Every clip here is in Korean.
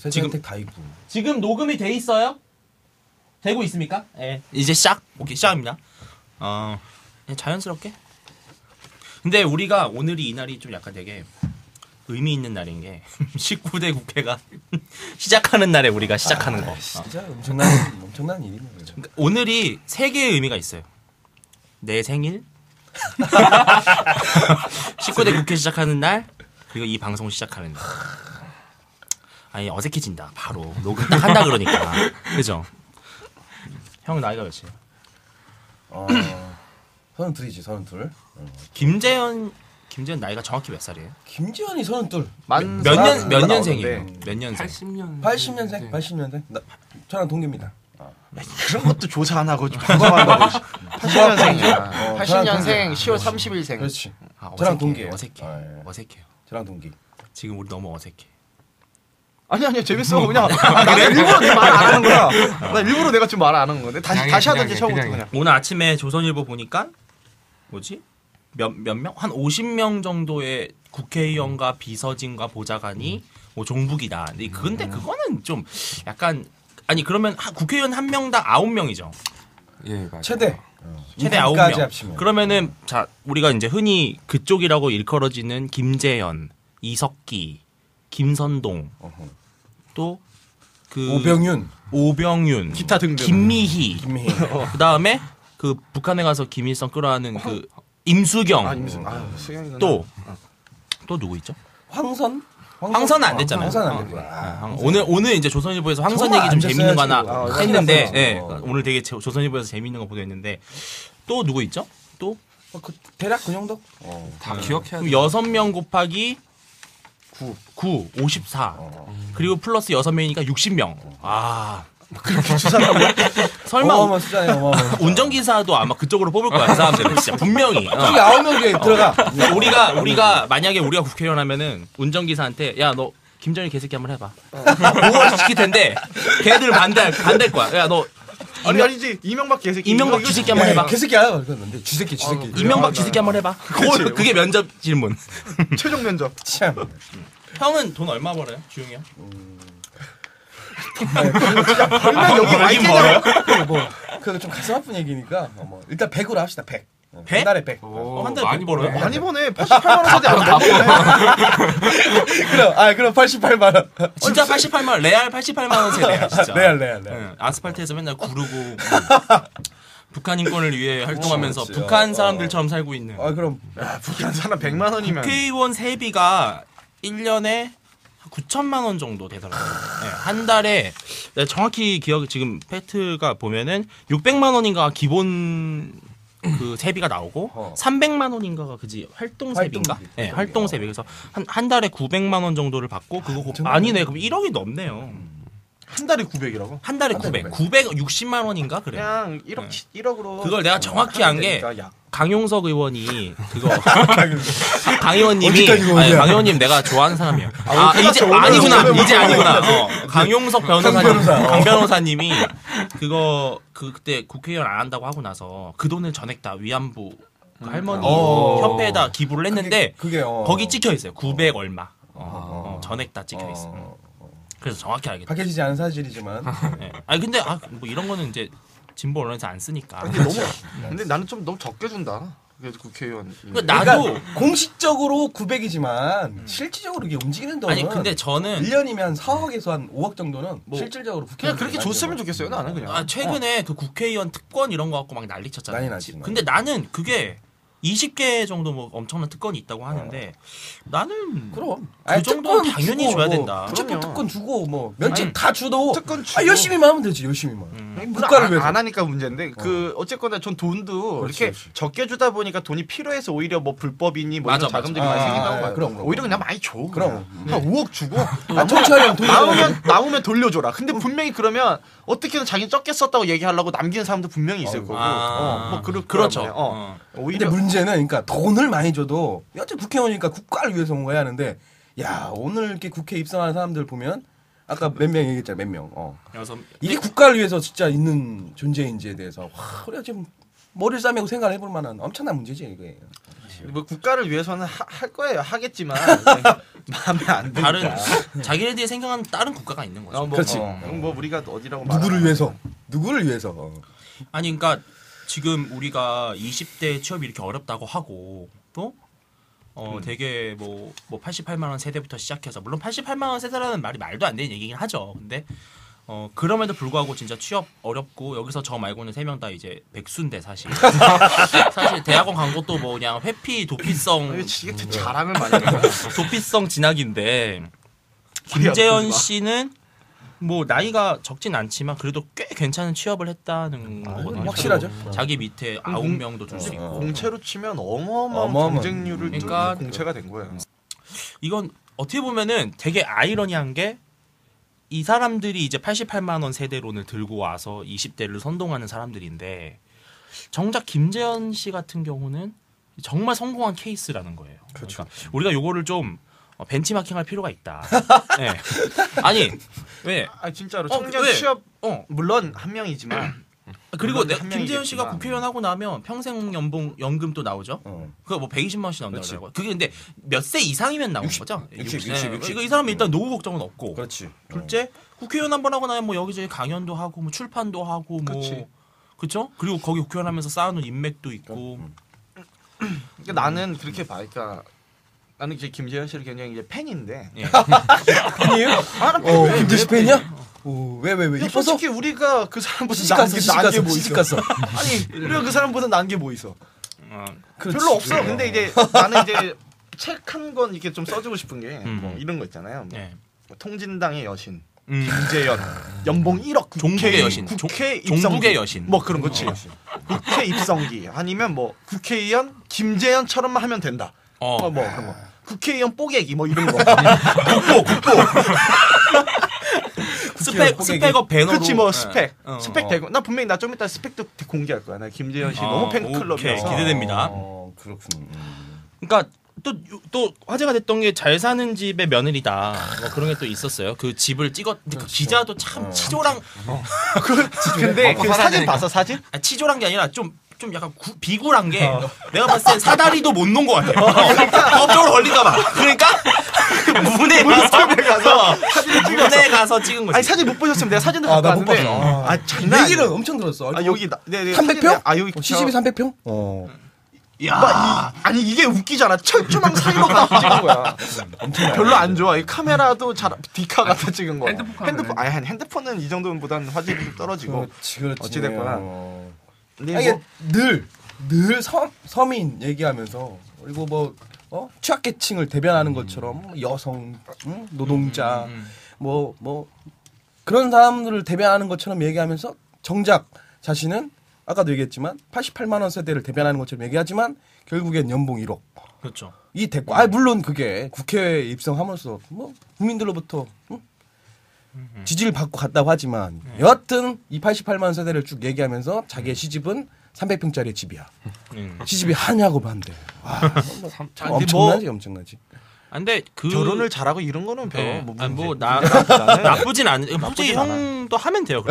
지금 다 있고. 지금 녹음이 돼 있어요? 되고 있습니까? 예. 이제 시작. 오케이 시작입니다. 그냥 자연스럽게. 근데 우리가 오늘이 이날이 좀 약간 되게 의미 있는 날인 게 19대 국회가 시작하는 날에 우리가 시작하는 거. 진짜 엄청난 일이네요. 그러니까 오늘이 세 개의 의미가 있어요. 내 생일, 19대 국회 시작하는 날, 그리고 이 방송 시작하는 날. 아니 어색해진다. 바로 녹음 딱 한다 그러니까. 그죠? 형 나이가 몇이에요? 32이지 32. 김재현 나이가 정확히 몇 살이에요? 김지현이 32. 몇 년생이에요? 몇 년생? 80년생. 저랑 동기입니다. 그런 것도 조사 안 하고 부검한다고. 80년생이야. 80년생 10월 30일생. 그렇지. 아, 저랑 동기예요. 어색해요. 저랑 동기. 지금 우리 너무 어색해. 아니 재밌어. 그냥 나 일부러 내 말 안 하는 거야. 나 일부러 내가 지금 말 안 하는 건데 다시 하든지 처음부터 그냥. 오늘 아침에 조선일보 보니까 뭐지? 몇 명? 한 50명 정도의 국회의원과 비서진과 보좌관이 뭐 종북이다. 근데 그거는 좀 약간 아니 그러면 국회의원 한 명당 9명이죠. 예, 맞아요. 최대 9명. 합치면. 그러면은 자 우리가 이제 흔히 그쪽이라고 일컬어지는 김재현, 이석기, 김선동, 또 그 오병윤, 기타 등등. 김미희. 그 다음에 그 북한에 가서 김일성 끌어안은 그 임수경. 수경이구나. 또 누구 있죠? 황선은 안 됐잖아요. 황선 안 됐구나. 오늘 이제 조선일보에서 황선 정말 얘기 좀 안 재밌는 거 하나 됐어요, 했는데, 지금. 예, 오늘 되게 조선일보에서 재밌는 거 보도했는데 또 누구 있죠? 또 대략 그 정도? 다 기억해야 그럼 돼. 6명 곱하기 9, 54. 그리고 플러스 6명이니까 60명. 그렇게 주사라고? 설마 어마어마한 숫자네요. 운전기사도 아마 그쪽으로 뽑을 거야, 그 사람들은. 진짜 분명히. 이 9명에 들어가. 우리가 만약에 우리가 국회의원 하면은 운전기사한테 야, 너 김정일 개새끼 한번 해봐. 보고 시킬 텐데 걔들 반대할 거야. 야, 너 아니지 이명박 개새끼. 이명박 쥐새끼 한번 해봐. 개새끼야. 그랬는데 쥐새끼. 이명박 쥐새끼 한번 해봐. 그게 면접 질문. 최종 면접. 참. 형은 돈 얼마 벌어요? 주용이 형? 얼마 여기 와 있냐? 그거 좀 가슴 아픈 얘기니까 일단 100으로 합시다. 100. 100? 한 달에 100. 한 달에 많이 100 벌어요? 많이 버네. 88만 원짜리 안 버네. 그럼 88만 원. 진짜 88만 원, 레알 88만 원 세대야 진짜. 레알. 응, 아스팔트에서 맨날 구르고 북한 인권을 위해 활동하면서 그렇지. 북한 사람들처럼 살고 있는. 그럼 북한 사람 100만 원이면. 국회의원 세비가 1년에 9천만 원 정도 되더라고요. 네, 한 달에 정확히 지금 팩트가 보면은 600만 원인가 기본 그 세비가 나오고 300만 원인가가 그지 활동 세비인가? 네, 활동 세비. 그래서 한 달에 900만 원 정도를 받고 그거 아니네. 그럼 1억이 넘네요. 한 달에 900이라고? 한 달에 960만 원인가 그래. 그냥 1억으로. 그걸 내가 정확히 한 게 되니까, 강용석 의원이 그거 강 의원님이 어디까지 의원이야? 아니, 강 의원님 내가 좋아하는 사람이에요. 이제 오늘 아니구나. 강용석 강 변호사님이 그때 국회의원 안 한다고 하고 나서 그 돈을 전액 다 위안부 그 할머니 협회에다 기부를 했는데 그게 거기 찍혀 있어요. 900 얼마. 전액 다 찍혀 있어요. 그래서 정확히 알겠다. 밝혀지지 않은 사실이지만. 네. 아니 근데 뭐 이런 거는 이제 진보 언론에서 안 쓰니까. 근데 나는 좀 너무 적게 준다. 그래도 국회의원. 나도 공식적으로 900이지만 실질적으로 이게 움직이는 돈은 아니 근데 저는 1년이면 한 4억에서 한 5억 정도는 실질적으로 그냥 그렇게 줬으면 좋겠어요. 나는 그냥. 최근에 그 국회의원 특권 이런 거 갖고 막 난리 쳤잖아요. 난리 났지. 근데 나는 그게 20개 정도 뭐 엄청난 특권이 있다고 하는데 나는 그럼 그 정도는 당연히 줘야 된다. 무조건 특권 주고 뭐 면책 다 줘도 특권 주고. 열심히만 하면 되지. 열심히만. 국가를 위해서 안 하니까 문제인데 그 어쨌거나 전 돈도 그렇지, 이렇게 그렇지. 적게 주다 보니까 돈이 필요해서 오히려 뭐 불법이니 뭐 맞아, 이런 자금들이 맞아. 많이 생긴다고 봐요. 그럼. 오히려 그냥 많이 줘. 그럼. 한 5억 주고 청취하려면 돈 남으면 돌려줘라. 근데 분명히 그러면 어떻게든 자기는 적게 썼다고 얘기하려고 남기는 사람도 분명히 있을 거고. 뭐 그렇죠. 근데 오히려 문제는 그러니까 돈을 많이 줘도 여태 국회의원이니까 국가를 위해서 온 거야 하는데 야 오늘 이렇게 국회에 입성하는 사람들 보면 아까 몇 명 얘기했잖아 몇 명. 이게 국가를 위해서 진짜 있는 존재인지에 대해서 와 우리가 지금 머리를 싸매고 생각을 해볼 만한 엄청난 문제지 이거예요. 뭐 국가를 위해서는 할 거예요. 하겠지만 마음에 안 드니까. 다른 자기네들이 생각하는 다른 국가가 있는 거죠. 그렇지. 뭐 우리가 어디라고 누구를 위해서? 누구를 위해서? 아니 그러니까 지금 우리가 20대 취업이 이렇게 어렵다고 하고 또 되게 뭐 88만 원 세대부터 시작해서 물론 88만 원 세대라는 말이 말도 안 되는 얘기긴 하죠. 근데 그럼에도 불구하고 진짜 취업 어렵고 여기서 저 말고는 3명 다 이제 백수인데 사실 사실 대학원 간 것도 뭐 그냥 회피 도피성 이게 자랑을 많이 해요. 도피성 진학인데 김재현 씨는 뭐 나이가 적진 않지만 그래도 꽤 괜찮은 취업을 했다는 거거든요. 확실하죠. 자기 밑에 9명도 둘 수 있고. 공채로 치면 어마어마한 어마어마한. 경쟁률을 그러니까 뚫는 공채가 된 거예요. 이건 어떻게 보면은 되게 아이러니한 게 이 사람들이 이제 88만 원 세대론을 들고 와서 20대를 선동하는 사람들인데 정작 김재현 씨 같은 경우는 정말 성공한 케이스라는 거예요. 그렇죠. 그러니까 우리가 요거를 좀 벤치마킹할 필요가 있다. 네. 아니 왜? 아 진짜로 어, 청년 왜? 취업 물론 한 명이지만 그리고 물론 한 김재현 씨가 명이겠지만. 국회의원 하고 나면 평생 연금 또 나오죠. 그거 뭐 120만 원씩 나온다고 그렇지. 그러고. 그게 근데 몇 세 이상이면 나오는 거죠? 60. 이거 이 사람은 일단 노후 걱정은 없고. 그렇지. 둘째 국회의원 한 번 하고 나면 뭐 여기저기 강연도 하고 뭐 출판도 하고 뭐 그치. 그렇죠? 그리고 거기 국회의원 하면서 쌓아놓은 인맥도 있고. 그러니까 나는 그렇게 봐. 그러니까 나는 이제 김재현 씨를 굉장히 이제 팬인데. 예. 팬이에요? 김재시 팬이야? 왜 이뻐서? 솔직히 우리가 그 사람보다 시집 갔어. 난게 뭐 시집 있어? 갔어. 아니 우리가 그 사람보다 난 게 뭐 있어? 그렇지. 별로 없어. 근데 이제 나는 이제 책 한 권 이렇게 좀 써주고 싶은 게 뭐 이런 거 있잖아요. 뭐 예. 통진당의 여신 김재현 연봉 1억 종북의 여신. 국회 종북의 입성기. 여신. 뭐 그런 거지. 국회 입성기 아니면 뭐 국회의원 김재현처럼만 하면 된다. 뭐 그런 거. 국회의원 뽀개기 뭐 이런 거. 국보. 스펙업 배너로. 그렇지 뭐 예. 스펙. 스펙 대고 나 분명히 나 좀 이따 스펙도 공개할 거야. 나 김재현 씨 너무 오케이. 팬클럽이라서. 기대됩니다. 그렇군. 그러니까 또 화제가 됐던 게 잘 사는 집의 며느리다. 뭐 그런 게 또 있었어요. 그 집을 근데 그 기자도 참 치졸한. 근데 먹고 그 살아야 사진 되니까. 봤어 사진? 치졸한 게 아니라 좀 약간 비굴한 게 내가 봤을 땐 사다리도 못 놓은 것 같아. 법적으로 걸릴까봐. 그러니까 문에 가서 찍은 거지. 아니 사진 못 보셨으면 내가 사진도 아, 갖고 나못 왔는데 봤어. 아 장난 얘기를 아니야. 엄청 들었어. 아 여기 300평? 아 여기 시집이 300평? 아니 이게 웃기잖아. 철조망 사이로 가서 찍은 거야. 별로 안 좋아. 이 카메라도 잘 디카 갖다 찍은 거야. 핸드폰은 이 정도보다는 화질이 좀 떨어지고. 그렇지. 어찌됐거나. 근데 아니, 뭐 늘 서민 얘기하면서 그리고 뭐 취약계층을 대변하는 것처럼 여성, 노동자, 뭐 그런 사람들을 대변하는 것처럼 얘기하면서 정작 자신은 아까도 얘기했지만 88만 원 세대를 대변하는 것처럼 얘기하지만 결국엔 연봉 1억. 그렇죠. 이 대가 물론 그게 국회에 입성함으로써 뭐 국민들로부터 지지를 받고 갔다고 하지만 여하튼 이 88만 원 세대를 쭉 얘기하면서 자기의 시집은 300평짜리 집이야. 시집이 하냐고 반대. 참 엄청나지. 근데 그 결혼을 잘하고 이런 거는 별로 나쁘진 않은. 솔직히 형도 하면 돼요.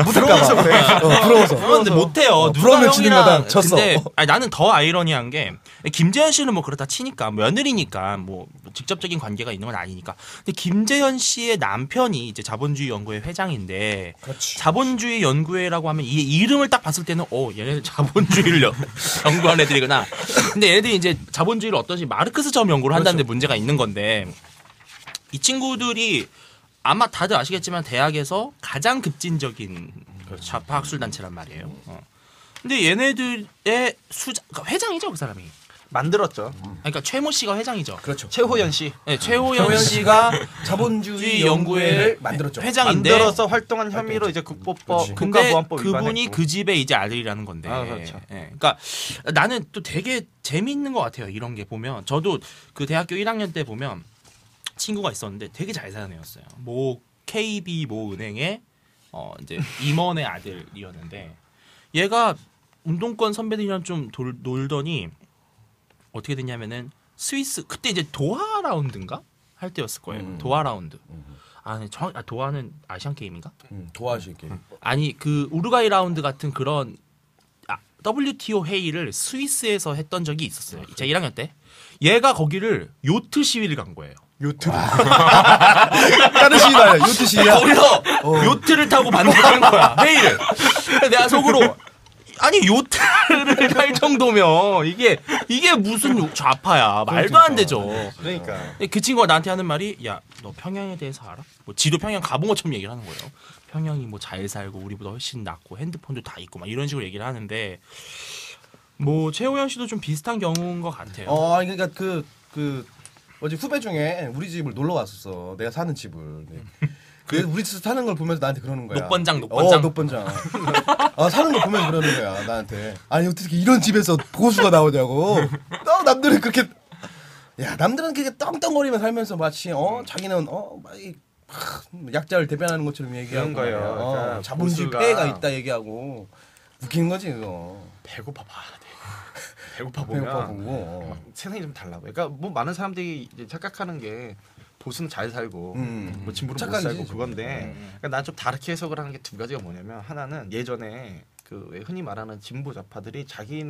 부러워서 그래. 부러워서. 그런데 못해요. 누가 부러우면 지는 형이랑. 거다. 졌어. 근데 나는 더 아이러니한 게 김재현 씨는 뭐 그렇다 치니까 며느리니까 뭐 직접적인 관계가 있는 건 아니니까. 근데 김재현 씨의 남편이 이제 자본주의 연구회 회장인데 그렇지. 자본주의 연구회라고 하면 이 이름을 딱 봤을 때는 얘네들 자본주의를 연구하는 애들이구나. 근데 얘네들이 이제 자본주의를 어떤지 마르크스처럼 연구를 한다는 데 문제가 있는 건데 이 친구들이 아마 다들 아시겠지만 대학에서 가장 급진적인 좌파 학술 단체란 말이에요. 근데 얘네들의 그러니까 회장이죠, 그 사람이. 만들었죠. 그러니까 최모 씨가 회장이죠. 그렇죠. 최호연 씨 네, 최호연 씨가 자본주의 연구회를 만들었죠. 회장인데 만들어서 활동한 혐의로 이제 국보법, 근데 국가보안법 그분이 위반했고. 그 집의 이제 아들이라는 건데. 그렇죠. 그러니까 나는 또 되게 재미있는 것 같아요. 이런 게 보면 저도 그 대학교 1학년 때 보면 친구가 있었는데 되게 잘 사는 애였어요. 뭐 KB 모 은행의 이제 임원의 아들이었는데 얘가 운동권 선배들이랑 좀 놀더니 어떻게 됐냐면은 스위스 그때 이제 도하 라운드인가 할 때였을 거예요. 도하 라운드. 도하는 아시안 게임인가? 도와줄게. 아니 그 우루과이 라운드 같은 그런 WTO 회의를 스위스에서 했던 적이 있었어요. 제 1학년 때. 얘가 거기를 요트 시위를 간 거예요. 요트. 다른 시위 아니야. 요트 시위야. 거기서 요트를 타고 반대하는 거야. 회의를. 그래서 내가 속으로 아니 요트를 갈 정도면 이게 무슨 좌파야. 말도 안 되죠. 그러니까 그 친구가 나한테 하는 말이 야 너 평양에 대해서 알아? 뭐 지도 평양 가본 것처럼 얘기를 하는 거예요. 평양이 뭐 잘 살고 우리보다 훨씬 낫고 핸드폰도 다 있고 막 이런 식으로 얘기를 하는데 뭐 최호연 씨도 좀 비슷한 경우인 것 같아요. 그러니까 그 어제 후배 중에 우리 집을 놀러 왔었어. 내가 사는 집을. 네. 그래서 우리 집 사는 걸 보면서 나한테 그러는 거야. 녹번장. 녹번장. 사는 걸 보면서 그러는 거야 나한테. 아니 어떻게 이런 집에서 고수가 나오냐고. 남들은 그렇게 남들은 그렇게 떵떵거리며 살면서 마치 자기는 약자를 대변하는 것처럼 얘기하고 그런 거예요. 그러니까 자본주의 보수가 폐해가 있다 얘기하고 웃기는 거지 그거. 배고파 봐야 돼. 배고파 배고파 보면 보고. 세상이 좀 달라. 그러니까 뭐 많은 사람들이 이제 착각하는 게 보수는 잘 살고 뭐 진보는 못 착각이지, 살고 지금. 그건데 그러니까 난 좀 다르게 해석을 하는 게 두 가지가 뭐냐면 하나는 예전에 그 흔히 말하는 진보 좌파들이 자기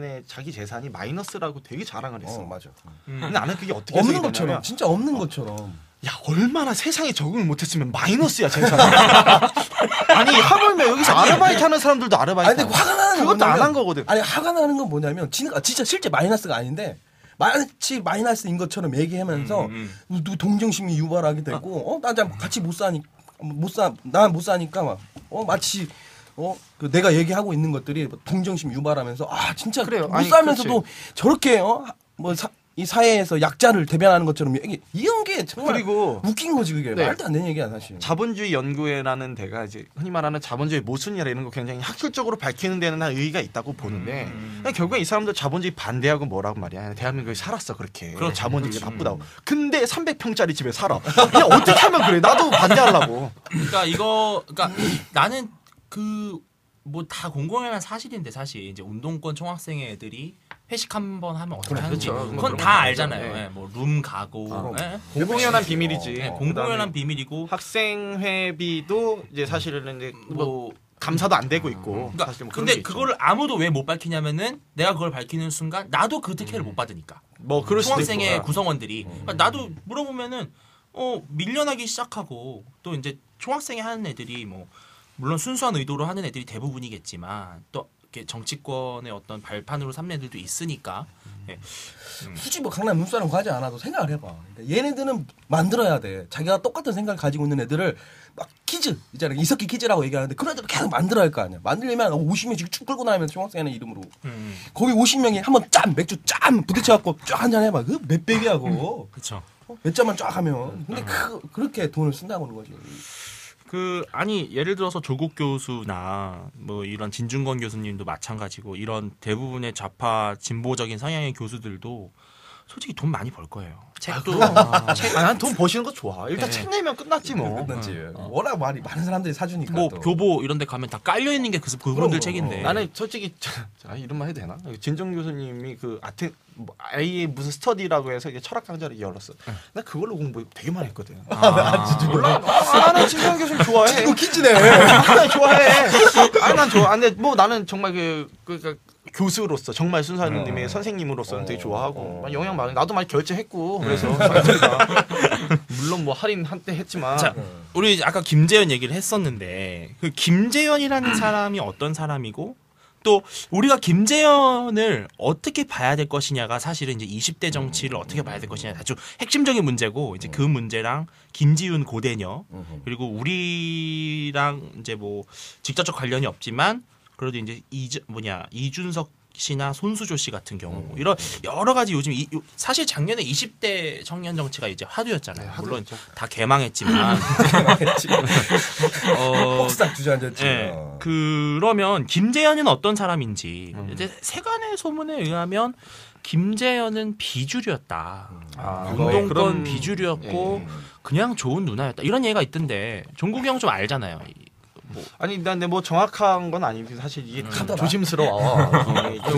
재산이 마이너스라고 되게 자랑을 했어. 맞아. 근데 나는 그게 어떻게 없는 해석이 것처럼 되냐면 진짜 없는 것처럼. 야 얼마나 세상에 적응을 못했으면 마이너스야 재산. 아니 하물며 여기서 아르바이트 하는 사람들도 아르바이트. 아니 근데 화가 나는 건 그것도 안 뭐냐면 한 거거든. 아니 화가 나는 건 뭐냐면 진짜 실제 마이너스가 아닌데 마치 마이너스인 것처럼 얘기하면서 동정심이 유발하게 되고 나 같이 난 못 사니까 막 마치 그 내가 얘기하고 있는 것들이 동정심 유발하면서 진짜 그래요. 못 아니, 살면서도 그렇지. 저렇게 이 사회에서 약자를 대변하는 것처럼 이런 게 정말 그리고 웃긴 거지 그게 네. 말도 안 되는 얘기야 사실. 자본주의 연구회라는 데가 이제 흔히 말하는 자본주의 모순이라 이런 거 굉장히 학술적으로 밝히는 데는 난 의의가 있다고 보는데 결국에 이 사람들 자본주의 반대하고 뭐라고 말이야. 대한민국에 살았어 그렇게. 그렇죠. 자본주의가 나쁘다고. 근데 300평짜리 집에 살아. 그냥 어떻게 하면 그래. 나도 반대하려고. 그러니까 나는 뭐 다 공공연한 사실인데 사실 이제 운동권 총학생 애들이 회식 한번 하면 어떻게 하는지 그렇죠. 그건 그런 다 거 알잖아요. 네. 예, 뭐 룸 가고 공공연한 비밀이지. 예, 공공연한 비밀이고 학생회비도 이제 사실은 이제 뭐 감사도 안 되고 있고. 그러니까 사실 뭐 그런 근데 게 있죠. 그거를 아무도 왜 못 밝히냐면은 내가 그걸 밝히는 순간 나도 그 특혜를 못 받으니까. 뭐 그럴 수도 총학생회 있고. 구성원들이 그러니까 나도 물어보면은 밀려나기 시작하고 또 이제 총학생회 하는 애들이 뭐 물론 순수한 의도로 하는 애들이 대부분이겠지만 또 이렇게 정치권의 어떤 발판으로 삼는 애들도 있으니까. 예. 굳이 뭐 강남 룸사롱 가지 않아도 생각을 해봐. 그러니까 얘네들은 만들어야 돼. 자기가 똑같은 생각을 가지고 있는 애들을 막 퀴즈 있잖아. 이석기 퀴즈라고 얘기하는데 그런 애들을 계속 만들어야 할 거 아니야. 만들려면 50명씩 쭉 끌고 나면 중학생의 이름으로 거기 50명이 한번 맥주 부딪혀갖고 쫙 한잔 해봐. 그 몇 백이야 그거. 그렇죠. 몇 잔만 쫙 하면. 근데 그렇게 돈을 쓴다고 하는 거지. 아니 예를 들어서 조국 교수나 뭐 이런 진중권 교수님도 마찬가지고 이런 대부분의 좌파 진보적인 성향의 교수들도 솔직히 돈 많이 벌 거예요. 책도 난 돈 버시는 거 좋아. 일단 네. 책 내면 끝났지 뭐. 끝났지. 워낙 많은 사람들이 사주니까. 뭐 또. 교보 이런 데 가면 다 깔려 있는 게 그분들 그럼. 책인데. 나는 솔직히 이런 말 해도 되나? 진정 교수님이 그 아이의 무슨 스터디라고 해서 이게 철학 강좌를 열었어. 나 그걸로 공부 되게 많이 했거든. 진짜 몰라. 나는 진정 교수님 좋아해. 이거 퀴즈네. 난 좋아해. 아니 난 좋아. 근데 뭐 나는 정말 그 교수로서 정말 순사님의 선생님으로서는 되게 좋아하고 영향 많이. 나도 많이 결제했고 그래서 물론 뭐 할인 한때 했지만. 자, 우리 아까 김재현 얘기를 했었는데 그 김재현이라는 사람이 어떤 사람이고 또 우리가 김재현을 어떻게 봐야 될 것이냐가 사실은 이제 20대 정치를 어떻게 봐야 될 것이냐 아주 핵심적인 문제고 이제 그 문제랑 김지훈 고대녀 그리고 우리랑 이제 뭐 직접적 관련이 없지만 그래도 이제 이준석 씨나 손수조 씨 같은 경우 이런 여러 가지 요즘 사실 작년에 20대 청년 정치가 이제 화두였잖아요. 네, 물론 화두였죠. 다 개망했지만 폭삭 주저앉았지. 그러면 김재현은 어떤 사람인지 이제 세간의 소문에 의하면 김재현은 비주류였다. 운동권 그런- 비주류였고 예. 그냥 좋은 누나였다. 이런 얘기가 있던데 종국이 형 좀 알잖아요. 아니 근데 뭐 정확한 건 아니고 사실 이게 좀 하더라. 조심스러워.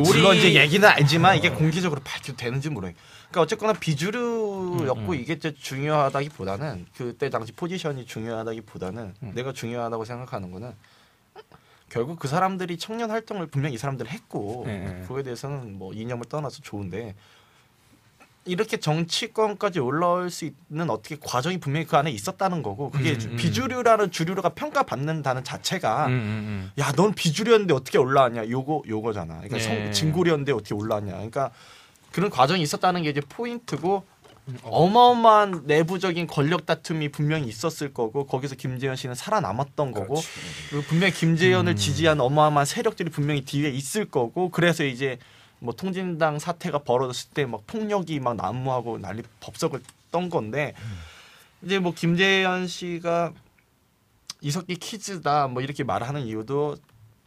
물론 이제 얘기는 알지만 이게 공개적으로 밝혀도 되는지 모르겠어. 그러니까 어쨌거나 비주류였고 이게 이제 중요하다기보다는 그때 당시 포지션이 중요하다기보다는 내가 중요하다고 생각하는 거는 결국 그 사람들이 청년 활동을 분명히 이 사람들은 했고 네. 그거에 대해서는 뭐 이념을 떠나서 좋은데 이렇게 정치권까지 올라올 수 있는 어떻게 과정이 분명히 그 안에 있었다는 거고 그게 비주류라는 주류가 평가받는다는 자체가 야, 넌 비주류였는데 어떻게 올라왔냐 요거잖아. 그러니까 네. 진골이었는데 어떻게 올라왔냐. 그러니까 그런 과정이 있었다는 게 이제 포인트고 어마어마한 내부적인 권력 다툼이 분명히 있었을 거고 거기서 김재현 씨는 살아남았던 거고 그리고 분명히 김재현을 지지한 어마어마한 세력들이 분명히 뒤에 있을 거고 그래서 이제 뭐 통진당 사태가 벌어졌을 때 막 폭력이 막 난무하고 난리 법석을 떤 건데 이제 뭐 김재현 씨가 이석기 키즈다 뭐 이렇게 말하는 이유도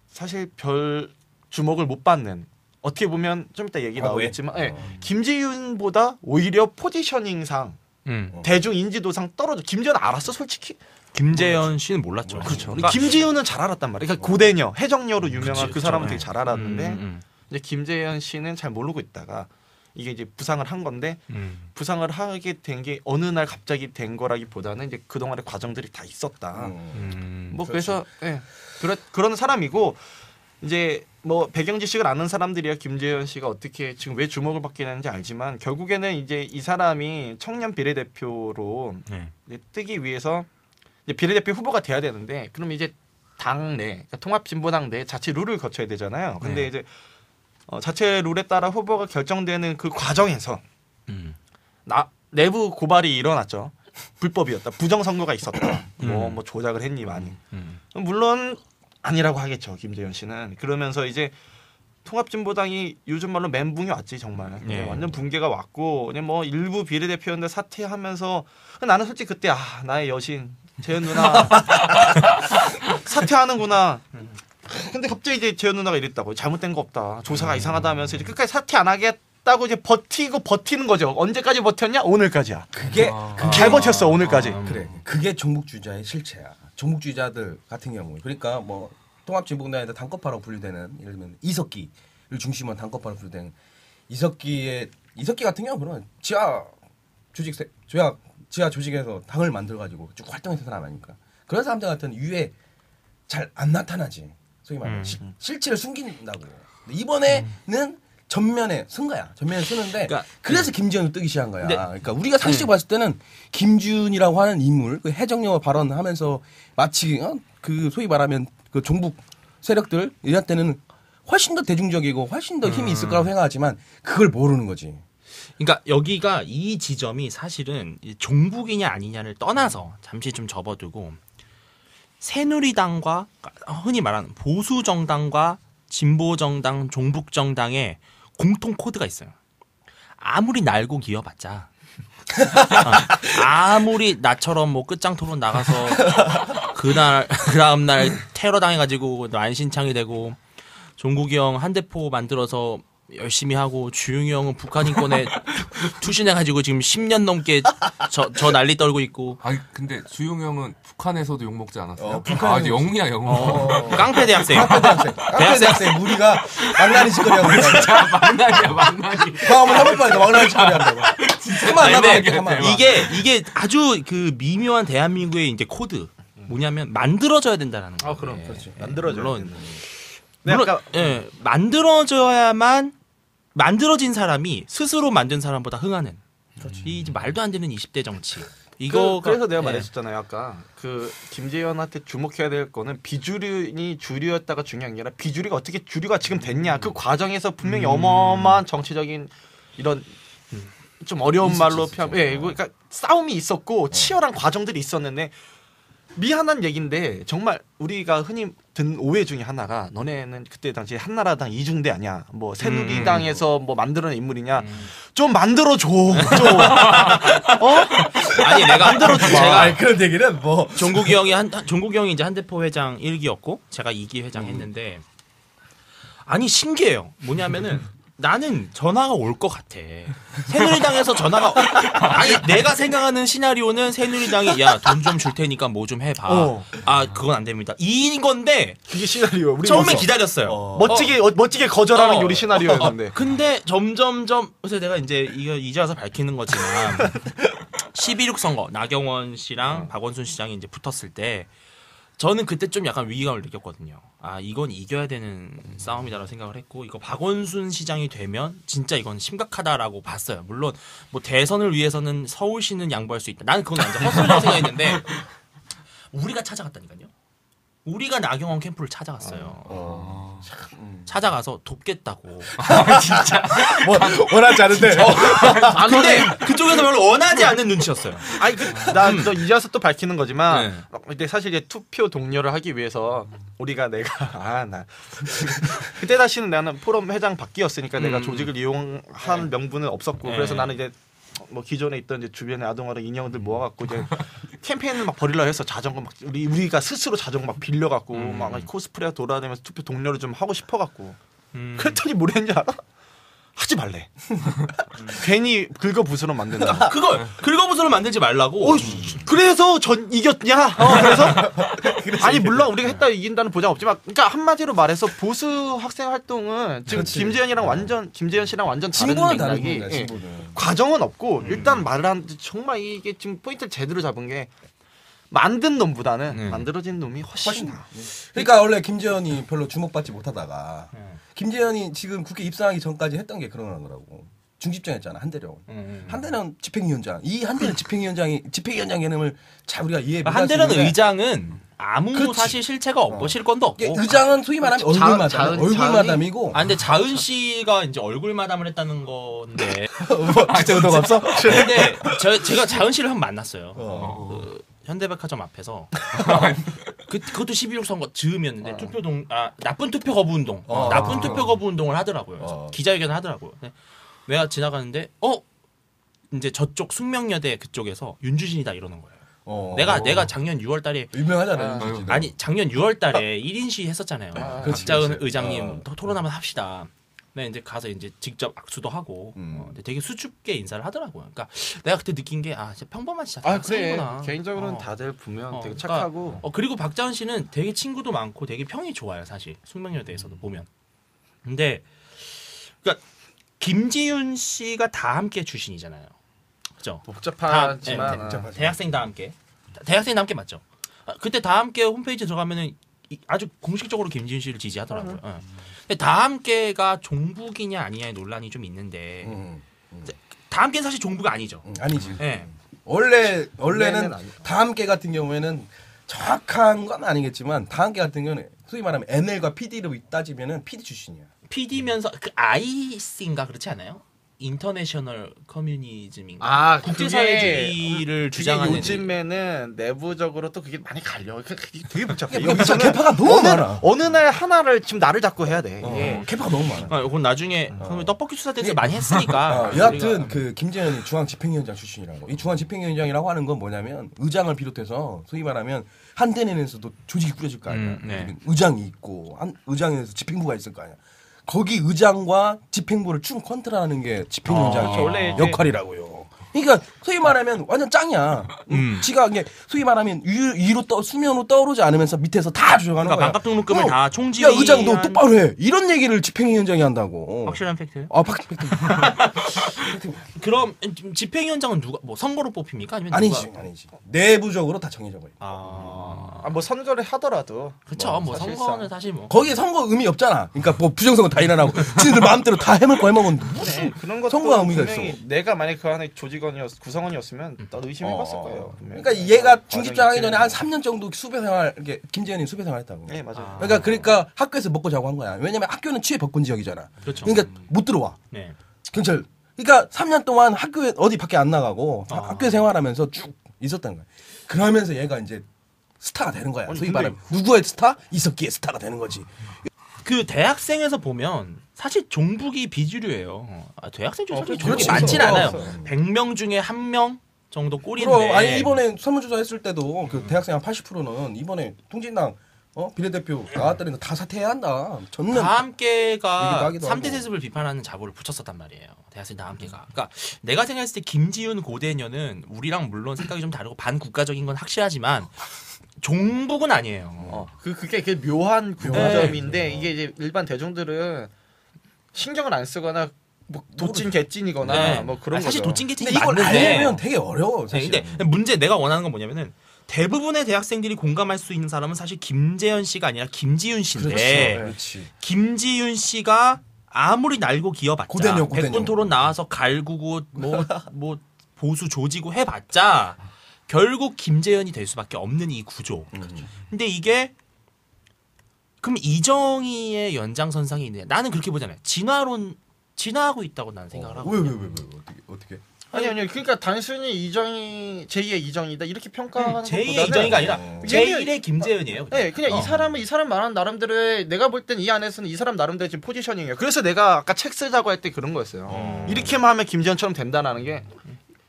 사실 별 주목을 못 받는 어떻게 보면 좀 이따 얘기 나오겠지만 예, 김재윤보다 오히려 포지셔닝상 대중 인지도상 떨어져. 김재현 알았어 솔직히. 김재현 씨는 몰랐죠. 그렇죠. 그러니까 김재윤은 잘 알았단 말이야. 그러니까 고대녀 해적녀로 유명한 그치, 그 사람은 그쵸. 되게 잘 알았는데 음. 이제 김재현 씨는 잘 모르고 있다가 이게 이제 부상을 한 건데 부상을 하게 된 게 어느 날 갑자기 된 거라기보다는 이제 그 동안의 과정들이 다 있었다. 뭐 그래서 예, 그런 사람이고 이제 뭐 배경 지식을 아는 사람들이야 김재현 씨가 어떻게 지금 왜 주목을 받게 되는지 알지만 결국에는 이제 이 사람이 청년 비례대표로 네. 이제 뜨기 위해서 이제 비례대표 후보가 돼야 되는데 그럼 이제 당내 그러니까 통합진보당 내 자체 룰을 거쳐야 되잖아요. 근데 이제 자체 룰에 따라 후보가 결정되는 그 과정에서 내부 고발이 일어났죠. 불법이었다. 부정선거가 있었다. 뭐 조작을 했니 많이. 물론 아니라고 하겠죠. 김재현 씨는. 그러면서 이제 통합진보당이 요즘 말로 멘붕이 왔지 정말. 네. 완전 붕괴가 왔고 그냥 뭐 일부 비례대표인데 사퇴하면서 나는 솔직히 그때 나의 여신 재현 누나 사퇴하는구나. 근데 갑자기 이제 재현 누나가 이랬다고 잘못된 거 없다. 조사가 이상하다 하면서 이제 끝까지 사퇴 안 하겠다고 이제 버티는 거죠. 언제까지 버텼냐? 오늘까지야. 그게 잘 버텼어 오늘까지. 그래. 그게 종북주의자의 실체야. 종북주의자들 같은 경우. 그러니까 뭐 통합진보당에서 단kop파라고 분류되는 예를 들면 이석기를 중심으로 단kop파로 분류되는 이석기 같은 경우 그러면 지하 조직에서 당을 만들어 가지고 쭉 활동했던 사람 아닙니까? 그런 사람들 같은 유에 잘 안 나타나지. 소위 말하는 실체를 숨긴다고. 근데 이번에는 전면에 쓴 거야. 전면에 쓰는데 그래서 김지현을 뜨기 시작한 거야. 그러니까 우리가 상식적으로 봤을 때는 김준이라고 하는 인물, 그 해적영어 발언하면서 마치 그 소위 말하면 그 종북 세력들 이럴 때는 훨씬 더 대중적이고 훨씬 더 힘이 있을 거라고 생각하지만 그걸 모르는 거지. 그러니까 여기가 이 지점이 사실은 종북이냐 아니냐를 떠나서 잠시 좀 접어두고 새누리당과 흔히 말하는 보수 정당과 진보 정당, 종북 정당의 공통 코드가 있어요. 아무리 날고 기어봤자 아무리 나처럼 뭐 끝장 토론 나가서 그 다음 날 테러 당해가지고 만신창이 되고 종국이 형 한대포 만들어서 열심히 하고 주용이 형은 북한 인권에 투신해가지고 지금 10년 넘게 저 난리 떨고 있고. 아니 근데 주용 형은 북한에서도 욕 먹지 않았어요? 북한에서 영웅이야 영웅. 깡패 대학생. 깡패 대학생 무리가 망나니 짓거리하고 진짜 망나니. 다음은 한번 빨리 망나니 짓거리 한다고. 가만 안 근데 가만. 이게 아주 그 미묘한 대한민국의 이제 코드 뭐냐면 만들어져야 된다라는 거예요. 그럼 그렇죠. 만들어져. 물론 아까 만들어져야만 만들어진 사람이 스스로 만든 사람보다 흥하는 이 말도 안 되는 20대 정치. 이거 그래서 내가 말했었잖아요. 아까 그 김재현한테 주목해야 될 거는 비주류니 주류였다가 중요한 게 아니라 비주류가 어떻게 주류가 지금 됐냐. 그 과정에서 분명히 어마어마한 정치적인 이런 좀 어려운 말로 표현. 그러니까 싸움이 있었고 치열한 과정들이 있었는데 미안한 얘기인데 정말 우리가 흔히 든 오해 중에 하나가 너네는 그때 당시에 한나라당 이중대 아니야 뭐 새누리당에서 뭐 만들어낸 인물이냐 좀 만들어줘 좀 아니 내가 만들어줘 제가 그런 얘기는 뭐 종국이 형이 이제 한대포 회장 1기였고 제가 2기 회장 했는데 아니 신기해요. 뭐냐면은 나는 전화가 올 것 같아. 새누리당에서 전화가 아니 내가 생각하는 시나리오는 새누리당이 야 돈 좀 줄 테니까 뭐 좀 해봐. 아 그건 안 됩니다. 이 건데 그게 시나리오. 우리 처음에 기다렸어요. 멋지게 거절하는 게 우리 시나리오였는데. 근데 점점점 그래서 내가 이제 와서 밝히는 거지만 12.6 선거 나경원 씨랑 박원순 시장이 이제 붙었을 때 저는 그때 좀 약간 위기감을 느꼈거든요. 아 이건 이겨야 되는 싸움이다라고 생각을 했고 이거 박원순 시장이 되면 진짜 이건 심각하다라고 봤어요. 물론 뭐 대선을 위해서는 서울시는 양보할 수 있다. 나는 그건 완전 헛소리라고 생각했는데 우리가 찾아갔다니까요. 우리가 나경원 캠프를 찾아갔어요. 찾아가서 돕겠다고. 뭐 원하지 않은데. 근데 그쪽에서 별로 원하지 않는 눈치였어요. 아니 나너 이제 와서 또 밝히는 거지만 네. 근데 사실 이제 투표 동료를 하기 위해서 내가 나 그때 다시는 나는 포럼 회장 바뀌었으니까 내가 조직을 이용한 명분은 없었고 그래서 나는 이제 뭐 기존에 있던 이제 주변의 아동어른 인형들 모아갖고 이제 캠페인을 막 벌이려 해서 자전거 막 우리가 스스로 자전거 막 빌려갖고 막 코스프레 돌아다니면서 투표 동료를 좀 하고 싶어갖고 그랬더니 뭘 했냐 알아? 하지 말래. 괜히 긁어부스러 만든다. 그걸 긁어부스러 만들지 말라고. 그래서 전 이겼냐? 그래서 아니 물론 우리가 했다 이긴다는 보장 없지만, 그러니까 한마디로 말해서 보수 학생 활동은 지금 김재현 씨랑 완전 다른 진보는 다른 맥락이 겁니다. 진보는. 과정은 없고 일단 말을 하는데 정말 이게 지금 포인트를 제대로 잡은 게 만든 놈보다는 만들어진 놈이 훨씬 나. 그러니까 원래 김재현이 별로 주목받지 못하다가 김재현이 지금 국회 입성하기 전까지 했던 게 그런 거라고. 중집정했잖아 한대령. 한대령 집행위원장. 이 한대령 집행위원장 개념을 잘 우리가 이해 못할 수 한대령 있는데 의장은 아무 그렇지. 사실 실체가 없고 실권도 없고. 의장은 소위 말하면 얼굴마담이고. 아 근데 자은 씨가 이제 얼굴 마담을 했다는 건데. 진짜 의도가 없어? 근데 제가 자은 씨를 한 번 만났어요. 그 현대백화점 앞에서. 그것도 12.6 선거 즈음이었는데 나쁜 투표 거부 운동, 나쁜 투표 거부 운동을 하더라고요. 그래서 기자회견을 하더라고요. 내가 지나가는데 이제 저쪽 숙명여대 그쪽에서 윤주진이다 이러는 거예요. 내가 작년 6월달에 유명하잖아요. 윤주진. 아니 작년 6월달에 1인 시위 했었잖아요. 박자은 의장님 토론 한번 합시다. 네, 이제 가서 이제 직접 악수도 하고 근데 되게 수줍게 인사를 하더라고요. 그러니까 내가 그때 느낀 게 진짜 평범한 진짜 학생이구나. 개인적으로는 다들 보면 되게 그러니까, 착하고 그리고 박자은 씨는 되게 친구도 많고 되게 평이 좋아요, 사실. 숙명여대에서도 보면. 근데 그러니까 김지윤 씨가 다 함께 출신이잖아요. 그죠? 복잡하지만 대학생 다 함께. 대학생 다 함께 맞죠? 그때 다 함께 홈페이지 들어가면은 아주 공식적으로 김지윤 씨를 지지하더라고요. 근데 다 함께가 종북이냐 아니냐의 논란이 좀 있는데 다 함께는 사실 종북이 아니죠. 아니지. 네. 원래는 다함께 같은 경우에는 정확한 건 아니겠지만 다함께 같은 경우는 소위 말하면 NL과 PD로 따지면은 PD 출신이야. PD면서 그 IC인가 그렇지 않아요? 인터내셔널 커뮤니즘인가? 국제사회주의를 주장하는 요즘에는 내부적으로 또 그게 많이 갈려. 그게 되게 복잡해. 여기서 개파가 너무 많아. 어느 날 하나를 지금 나를 잡고 해야 돼. 개파가 너무 많아. 이건 나중에 떡볶이 수사 때에서 많이 했으니까. 여하튼 그 김재현이 중앙집행위원장 출신이라고. 이 중앙집행위원장이라고 하는 건 뭐냐면 의장을 비롯해서 소위 말하면 한대내에서도 조직이 꾸려질 거 아니야. 네. 의장이 있고 의장에서 집행부가 있을 거 아니야. 거기 의장과 집행부를 쭉 컨트롤하는 게 집행위원장의 원래 역할이라고요. 그러니까 소위 말하면 완전 짱이야. 지가 이게 소위 말하면 위로 수면으로 떠오르지 않으면서 밑에서 다 조정하는 그러니까 거야. 반값 등록금을 다 총지. 야 의장 너 똑바로 해. 이런 얘기를 집행위원장이 한다고. 확실한 팩트. 팩트. 그럼 집행위원장은 누가 뭐 선거로 뽑힙니까? 아니면 아니지. 누가? 내부적으로 다 정해져 버려. 뭐 선거를 하더라도 그렇죠. 뭐 선거는 사실 뭐 거기에 선거 의미 없잖아. 그러니까 뭐 부정선거 다 일어나고 지들 마음대로 다 해먹고 해먹은 무슨 그런 것도 선거가 의미가 분명히 있어. 내가 만약 그 안에 구성원이었으면 나도 의심해봤을 거예요. 분명히. 그러니까 얘가 중집장하기 전에 한 3년 정도 수배 생활 이렇게 김재현이 수배 생활했다고. 네 맞아요. 그러니까 학교에서 먹고 자고 한 거야. 왜냐면 학교는 취해 법권 지역이잖아. 그렇죠. 그러니까 못 들어와. 네. 경찰. 그러니까 3년 동안 학교에 어디 밖에 안 나가고 학교 생활하면서 쭉 있었던 거야. 그러면서 얘가 이제 스타가 되는 거야. 소위 말하면 누구의 스타? 이석기의 스타가 되는 거지. 그 대학생에서 보면 사실 종북이 비주류예요. 대학생 중에 사실 종북이 그렇지. 많지는 않아요. 없어. 100명 중에 1명 정도 꼴인데. 그럼 아니 이번에 설문조사 했을 때도 그 대학생 한 80%는 이번에 통진당 비례대표 나왔다는 거 다 사퇴해야 한다. 전면 다 함께가 얘기도 3대 하고. 세습을 비판하는 자보를 붙였었단 말이에요. 대학생 다 함께가. 그러니까 내가 생각했을 때 김지윤 고대녀는 우리랑 물론 생각이 좀 다르고 반국가적인 건 확실하지만 종북은 아니에요. 그게 묘한 구분점인데 이게 이제 일반 대중들은 신경을 안 쓰거나 뭐 도찐 개찐이거나 네. 뭐 그런 사실 거죠. 도찐 개찐이 근데 이걸 맞는데. 알려면 되게 어려워. 네, 사실. 근데 문제 내가 원하는 건 뭐냐면은 대부분의 대학생들이 공감할 수 있는 사람은 사실 김재현 씨가 아니라 김지윤 씨인데 그렇지. 김지윤 씨가 아무리 날고 기어봤자 고대녀. 백분 토론 나와서 갈구고 뭐 보수 조지고 해봤자 결국 김재현이 될 수밖에 없는 이 구조. 근데 이게 그럼 이정희의 연장선상이 있느냐? 나는 그렇게 보잖아요. 진화하고 있다고 나는 생각을 하고. 왜 어떻게? 아니 그러니까 단순히 이정희 제2의 이정희다 이렇게 평가하는 제2의 것보다는 이정희가 아니라 어. 제1의 김재현이에요. 네, 그냥 이 사람 말하는 나름대로의 내가 볼 땐 이 안에서는 이 사람 나름대로 지금 포지셔닝이에요. 그래서 내가 아까 책 쓰자고 할 때 그런 거였어요. 이렇게만 하면 김재현처럼 된다라는 게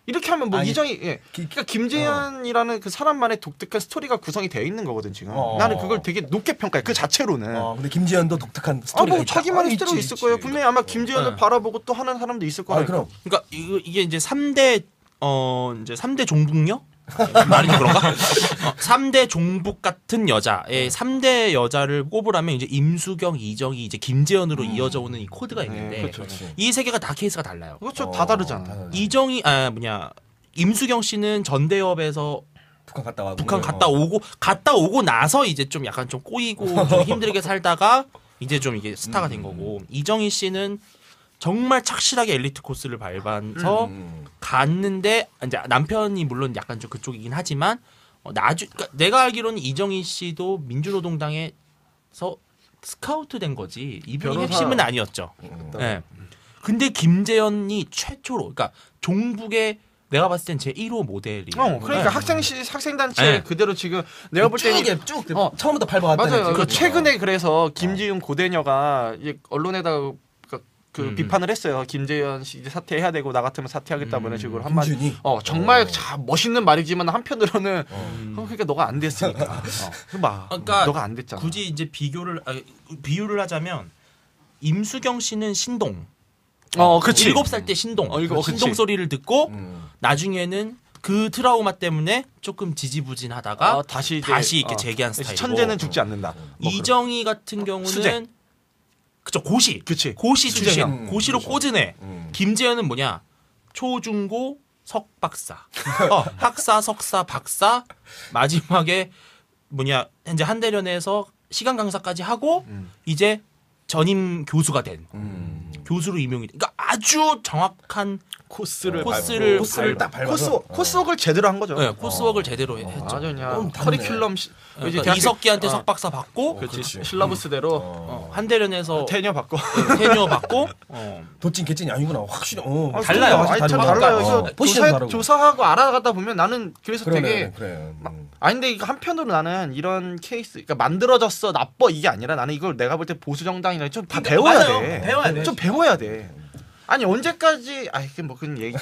이렇게 하면 뭐 아니, 이정희 그러니까 김재현이라는 그 사람만의 독특한 스토리가 구성이 되어 있는 거거든 지금. 나는 그걸 되게 높게 평가해. 그 자체로는. 근데 김지현도 독특한 스토리가 뭐 있다. 자기만의 있지, 스토리가 있을 있지. 거예요. 분명히 아마 김재현을 네. 바라보고 또 하는 사람도 있을 거예요. 그럼. 그러니까 이게 이제 3대 이제 3대 종북녀? 말이 좀 그런가? 3대 종북 같은 여자의 3대 여자를 꼽으라면 이제 임수경, 이정희, 이제 김재현으로 이어져 오는 이 코드가 있는데 그렇죠. 이 세 개가 다 케이스가 달라요. 그렇죠. 다 다르잖아. 다 다르죠. 이정희 임수경 씨는 전대협에서 북한 갔다 갔다 오고 나서 이제 좀 약간 좀 꼬이고 좀 힘들게 살다가 이제 좀 이게 스타가 된 거고 이정희 씨는 정말 착실하게 엘리트 코스를 밟아서 갔는데 이제 남편이 물론 약간 좀 그쪽이긴 하지만 그러니까 내가 알기로는 이정희 씨도 민주노동당에서 스카우트 된 거지 이분이 변호사. 핵심은 아니었죠. 네. 근데 김재현이 최초로 그러니까 종북의 내가 봤을 땐 제 1호 모델이. 그러니까 학생단체 네. 그대로 지금 내가 볼 때는 쭉 처음부터 밟아왔다는 맞아요. 거지. 그 최근에 그래서 김지윤 고대녀가 이제 언론에다가 그 비판을 했어요. 김재현 씨 이제 사퇴해야 되고 나 같으면 사퇴하겠다 뭐 이런 식으로 한마디. 김준이? 정말 멋있는 말이지만 한편으로는 그러니까 너가 안 됐으니까. 그러니까 너가 안 됐잖아. 굳이 이제 비유를 하자면 임수경 씨는 신동. 그치. 7살 때 신동. 그치. 신동 소리를 듣고 나중에는 그 트라우마 때문에 조금 지지부진하다가 다시 이렇게 재기한 스타일이고. 천재는 죽지 않는다. 이정희 같은 경우는 수재. 그쵸 고시. 그치. 고시 출신. 수재형. 고시로 꽂으네. 김재현은 뭐냐? 초중고 석박사. 학사, 석사, 박사. 마지막에 뭐냐? 이제 한대련에서 시간 강사까지 하고 이제 전임 교수가 된 교수로 임용이. 그러니까 아주 정확한 코스를 딱 밟아서. 코스웍을 제대로 한 거죠. 네, 코스웍을 제대로 했죠. 아주 그냥 다르네. 커리큘럼 그러니까 이석기한테 석박사 받고 그렇지. 실라부스대로 한대련에서 테녀 받고 테뉴어 받고 도찐 개찐이 아니구나. 확실히 달라요. 아니, 참 다르다. 달라요. 그래서 포지션 다르고. 조사하고 알아가다 보면 나는 그래서 그래. 근데 이거 한편으로 나는 이런 케이스 그러니까 만들어졌어 나빠 이게 아니라 나는 이걸 내가 볼 때 보수 정당이나 좀 다 배워야 맞아요. 돼. 배워야 돼. 좀 배워야 돼. 아니 언제까지 이게 뭐 그런 얘기.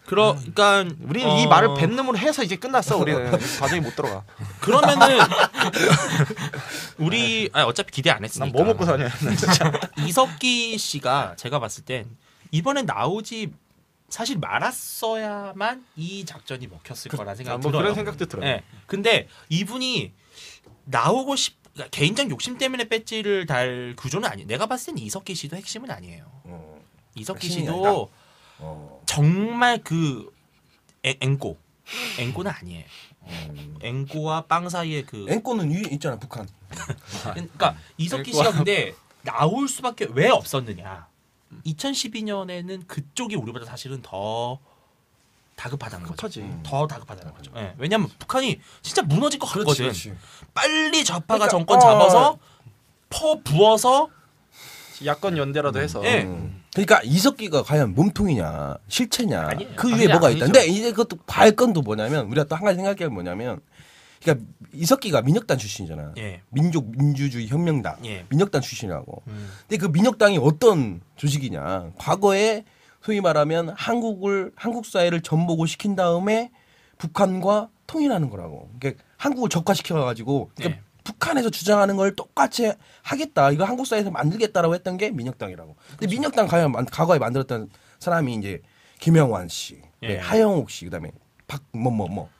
그러니까 우리는 이 말을 뱉는으로 해서 이제 끝났어. 우리는 과정이 못 들어가. 그러면은 우리 어차피 기대 안 했으니까. 난 뭐 먹고 사냐. 나 진짜. 이석기 씨가 제가 봤을 땐 이번에 나오지 사실 말았어야만 이 작전이 먹혔을 거라는 생각이 뭐 들어요. 그런 생각도 들어요. 네. 근데 이분이 나오고 그러니까 개인적 욕심 때문에 배지를 달 구조는 아니에요. 내가 봤을 땐 이석기 씨도 핵심은 아니에요. 이석기 핵심이 씨도 정말 그 앵꼬는 아니에요. 앵꼬와 빵 사이에 그 앵꼬는 위에 있잖아 북한. 그러니까 이석기 씨가 근데 나올 수밖에 왜 없었느냐. 2012년에는 그쪽이 우리보다 사실은 더 다급하다는 거죠. 급하지. 더 다급하다는 거죠. 네. 왜냐하면 북한이 진짜 무너질 것 같거든. 그렇지. 빨리 좌파가 그러니까, 정권 잡아서 퍼 부어서 야권 연대라도 해서. 네. 그러니까 이석기가 과연 몸통이냐 실체냐 아니에요. 그 위에 아니야, 뭐가 아니죠. 있다. 근데 이제 그것도 발건도 뭐냐면 우리가 또 한 가지 생각해야 뭐냐면 그러니까 이석기가 민혁단 출신이잖아. 예. 민족민주주의 혁명당 예. 민혁단 출신이라고. 근데 그 민혁당이 어떤 조직이냐? 과거에 소위 말하면 한국 사회를 전복을 시킨 다음에 북한과 통일하는 거라고. 그러니까 한국을 적화시켜가지고 그러니까 예. 북한에서 주장하는 걸 똑같이 하겠다. 이거 한국 사회에서 만들겠다라고 했던 게 민혁당이라고. 근데 민혁당 과거에 만들었던 사람이 이제 김영환 씨, 예. 하영옥 씨, 그다음에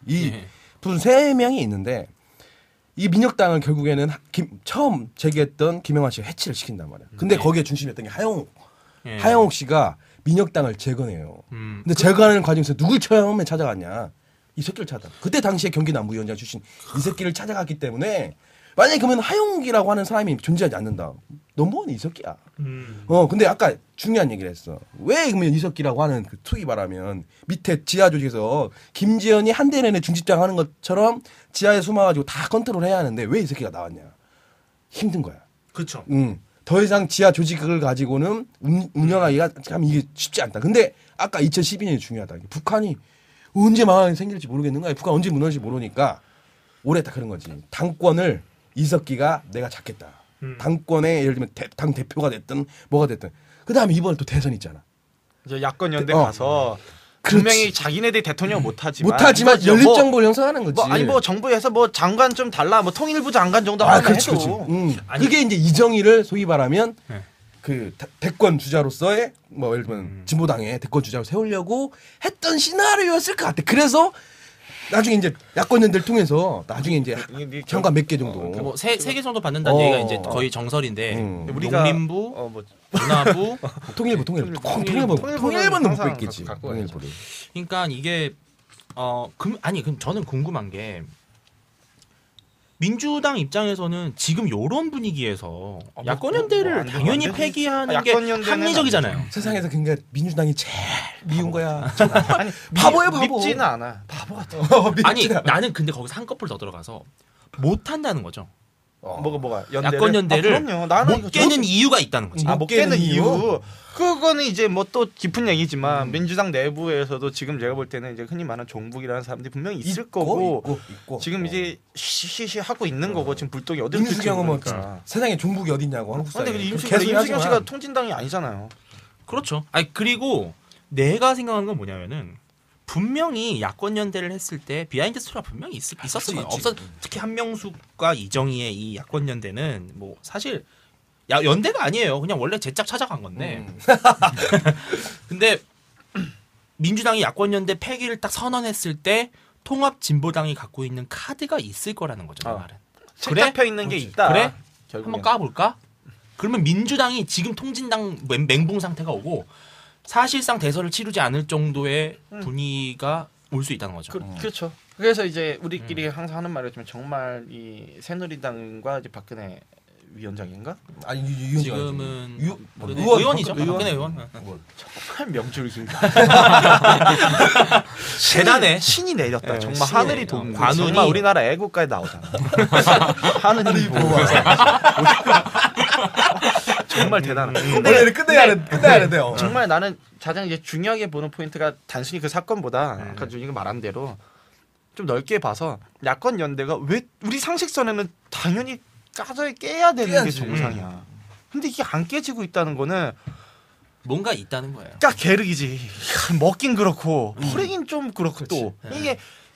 이 예. 무슨 세 명이 있는데 이 민혁당은 결국에는 처음 제기했던 김영환 씨가 해체를 시킨단 말이야. 근데 거기에 중심이었던 게 예. 하영옥 씨가 민혁당을 재건해요. 근데 재건하는 과정에서 누굴 처음에 찾아갔냐? 이석기를 찾아. 그때 당시에 경기 남부위원장 출신 이석기를 찾아갔기 때문에 만약에 그러면 하용기라고 하는 사람이 존재하지 않는다. 넘버원이 이석기야. 근데 아까 중요한 얘기를 했어. 왜 그러면 이석기라고 하는 그 투기 바라면 밑에 지하 조직에서 김지현이 한대 내내 중집장 하는 것처럼 지하에 숨어가지고 다 컨트롤해야 하는데 왜 이석기가 나왔냐? 힘든 거야. 그렇죠. 더 이상 지하 조직을 가지고는 운영하기가 참 이게 쉽지 않다. 근데 아까 2012년이 중요하다. 북한이 언제 망하게 생길지 모르겠는 거야. 북한 언제 무너질지 모르니까 올해 딱 그런 거지. 당권을 이석기가 내가 잡겠다. 당권에 예를 들면 당 대표가 됐든 뭐가 됐든. 그 다음에 이번에 또 대선 있잖아. 이제 야권 연대 어. 가서 그렇지. 분명히 자기네들이 대통령 못하지만 못하지만 이거죠. 연립정부를 형성하는 거지. 뭐 아니 뭐 정부에서 뭐 장관 좀 달라 뭐 통일부 장관 정도 하면 그렇지, 해도 그렇지. 아니, 그게 이제 이정희를 소위 말하면 네. 그 대권 주자로서의 뭐 예를 들면 진보당의 대권 주자로 세우려고 했던 시나리오였을 것 같아. 그래서 나중에 이제 야권 연대를 통해서 나중에 이제 현관 몇 개 정도. 뭐세 개 정도 받는다는 얘기가 이제 거의 정설인데 우리가 농림부, 뭐 문화부, 통일부는 통일부는 못 항상 뺏겠지. 갖고 통일부를. 그러니까 이게 그럼 저는 궁금한 게 민주당 입장에서는 지금 요런 분위기에서 야권 연대를 안 되면 당연히 안 되지. 폐기하는 게 야권 연대는 합리적이잖아요. 세상에서 그러니까 민주당이 제일 미운 거야. 아니 바보예요, 바보. 밉지는 않아. 바보 같아. 아니 나는 근데 거기서 한꺼풀 더 들어가서 못 한다는 거죠. 뭐가 연대를? 야권 연대를 그럼요. 나는 못 깨는 이유가 있다는 거지. 못 깨는 이유. 그거는 이제 뭐 또 깊은 얘기지만 민주당 내부에서도 지금 제가 볼 때는 이제 흔히 말하는 종북이라는 사람들이 분명히 있을 거고 있고. 지금 이제 시시 하고 있는 거고 지금 불똥이 어디로 튈지 임수경은 뭐 모르니까. 세상에 종북이 어딨냐고 한국 사회. 근데 계속 임수경 하지만 씨가 통진당이 아니잖아요. 그렇죠. 아니 그리고 내가 생각하는 건 뭐냐면은 분명히 야권 연대를 했을 때 비하인드 스토리가 분명히 있었을 거예요. 있지. 특히 한명숙과 이정희의 이 야권 연대는 뭐 사실 연대가 아니에요. 그냥 원래 제짝 찾아간 건데. 근데 민주당이 야권 연대 폐기를 딱 선언했을 때 통합 진보당이 갖고 있는 카드가 있을 거라는 거죠. 그 말은. 책 잡혀 있는 게 있다. 그래? 결국엔. 한번 까볼까? 그러면 민주당이 지금 통진당 멘붕 상태가 오고 사실상 대선을 치르지 않을 정도의 분위기가 올 수 있다는 거죠. 그렇죠. 그래서 이제 우리끼리 항상 하는 말이지만 정말 이 새누리당과 이제 박근혜 위원장인가? 아니 유원 지금은 의원이죠. 박근혜 의원. 정말 명줄기인가? 대단해. 신이 내렸다. 네, 정말 신이 하늘이 내려. 돕는. 관운이- 정말 우리나라 애국가에 나오잖아. 하늘이 보호하사. 정말 대단한. 원래 끝내야 되는데요. 정말 나는 가장 이제 중요하게 보는 포인트가 단순히 그 사건보다 아까 준이가 말한 대로 좀 넓게 봐서 야권 연대가 왜 우리 상식선에는 당연히 까져야 깨야 되는 게 깨야지. 정상이야. 근데 이게 안 깨지고 있다는 거는 뭔가 있다는 거예요. 까 게르기지. 먹긴 그렇고 허리긴 좀 그렇고 또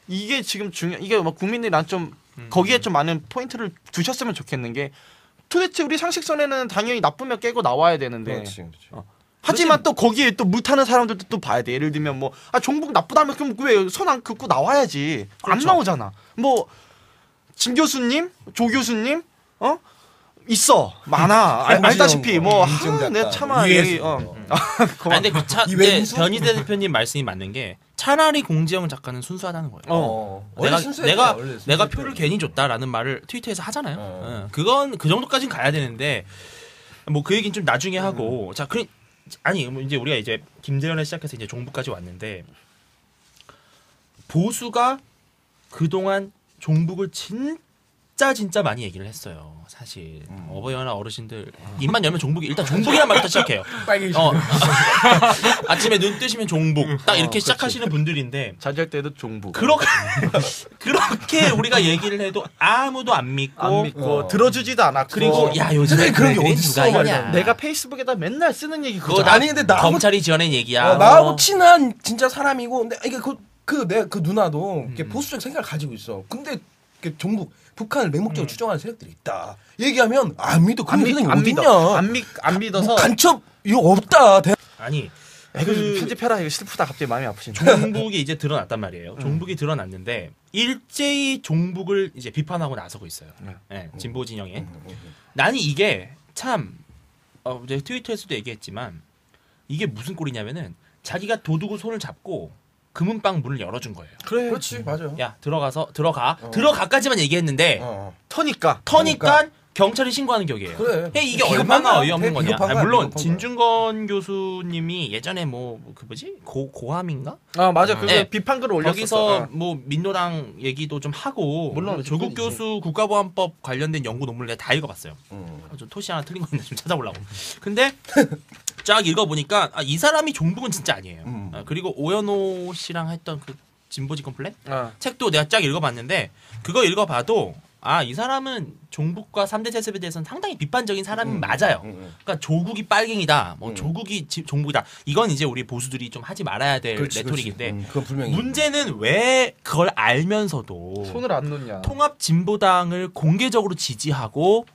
이게 지금 이게 뭐 국민들이 난 좀 거기에 좀 많은 포인트를 두셨으면 좋겠는 게 도대체 우리 상식선에는 당연히 나쁘면 깨고 나와야 되는데 그렇지. 하지만 또 거기에 또 물타는 사람들도 또 봐야 돼. 예를 들면 뭐 종북 나쁘다면 그럼 왜 손 안 긋고 나와야지. 안 그렇죠. 나오잖아. 뭐 진 교수님, 조 교수님, 있어 많아. 알다시피 뭐 내 차마 얘기 근데 이회수? 변희재 대표님 말씀이 맞는 게 차라리 공지영 작가는 순수하다는 거예요. 내가 표를 괜히 줬다라는 말을 트위터에서 하잖아요. 예. 그건 그 정도까지는 가야 되는데 뭐 그 얘기는 좀 나중에 하고 자 아니 뭐 이제 우리가 이제 김재현에 시작해서 이제 종북까지 왔는데 보수가 그동안 종북을 진짜 많이 얘기를 했어요. 사실 어버이연합 어르신들 입만 열면 종북이 일단 종북이란 말부터 시작해요. 빨개. 아침에 눈 뜨시면 종북 딱 이렇게 시작하시는 분들인데 자제할 때도 종북. 그렇게 우리가 얘기를 해도 아무도 안 믿고 들어주지도 않았고 그리고 야 요즘에 그런 게 그래, 어딨어, 누가 말이야. 있냐. 내가 페이스북에다 맨날 쓰는 얘기 그거 그거 아니, 근데 나하고- 검찰이 지어낸 얘기야. 나하고 친한 진짜 사람이고 근데 이게 내가 그 누나도 이렇게 보수적 생각을 가지고 있어. 근데 이렇게 종북 북한을 맹목적으로 추종하는 세력들이 있다. 얘기하면 안 믿어. 안 믿어. 안 믿어서 뭐 간첩 이거 없다. 아니 이거 좀 편집해라. 이거 슬프다. 갑자기 마음이 아프시네. 종북이 이제 드러났단 말이에요. 종북이 드러났는데 일제히 종북을 이제 비판하고 나서고 있어요. 네, 진보 진영에. 나는 이게 참 이제 트위터에서도 얘기했지만 이게 무슨 꼴이냐면은 자기가 도두고 손을 잡고 금은방 문을 열어준 거예요. 그래. 그렇지 맞아요. 야 들어가까지만 얘기했는데 터니까. 터니까 경찰이 신고하는 격이에요. 그래. 이게 비겁한 얼마나 거야. 어이없는 거냐. 비겁한 거야, 물론 비겁한 거야. 진중권 교수님이 예전에 그 뭐지 고함인가? 아 맞아. 그거 네. 비판글을 올렸었어. 거기서 뭐 민노당 얘기도 좀 하고 물론 조국 그분이지. 교수 국가보안법 관련된 연구 논문을 내가 다 읽어봤어요. 좀 토시 하나 틀린 거 있나 좀 찾아보려고. 근데 쫙 읽어보니까 이 사람이 종북은 진짜 아니에요. 그리고 오연호 씨랑 했던 그 진보지권 플랜 책도 내가 쫙 읽어봤는데 그거 읽어봐도 이 사람은 종북과 3대 세습에 대해서는 상당히 비판적인 사람이 맞아요. 그러니까 조국이 빨갱이다, 뭐 조국이 종북이다. 이건 이제 우리 보수들이 좀 하지 말아야 될 레토릭인데 그건 분명히 문제는 왜 그걸 알면서도 손을 안 놓냐. 통합 진보당을 공개적으로 지지하고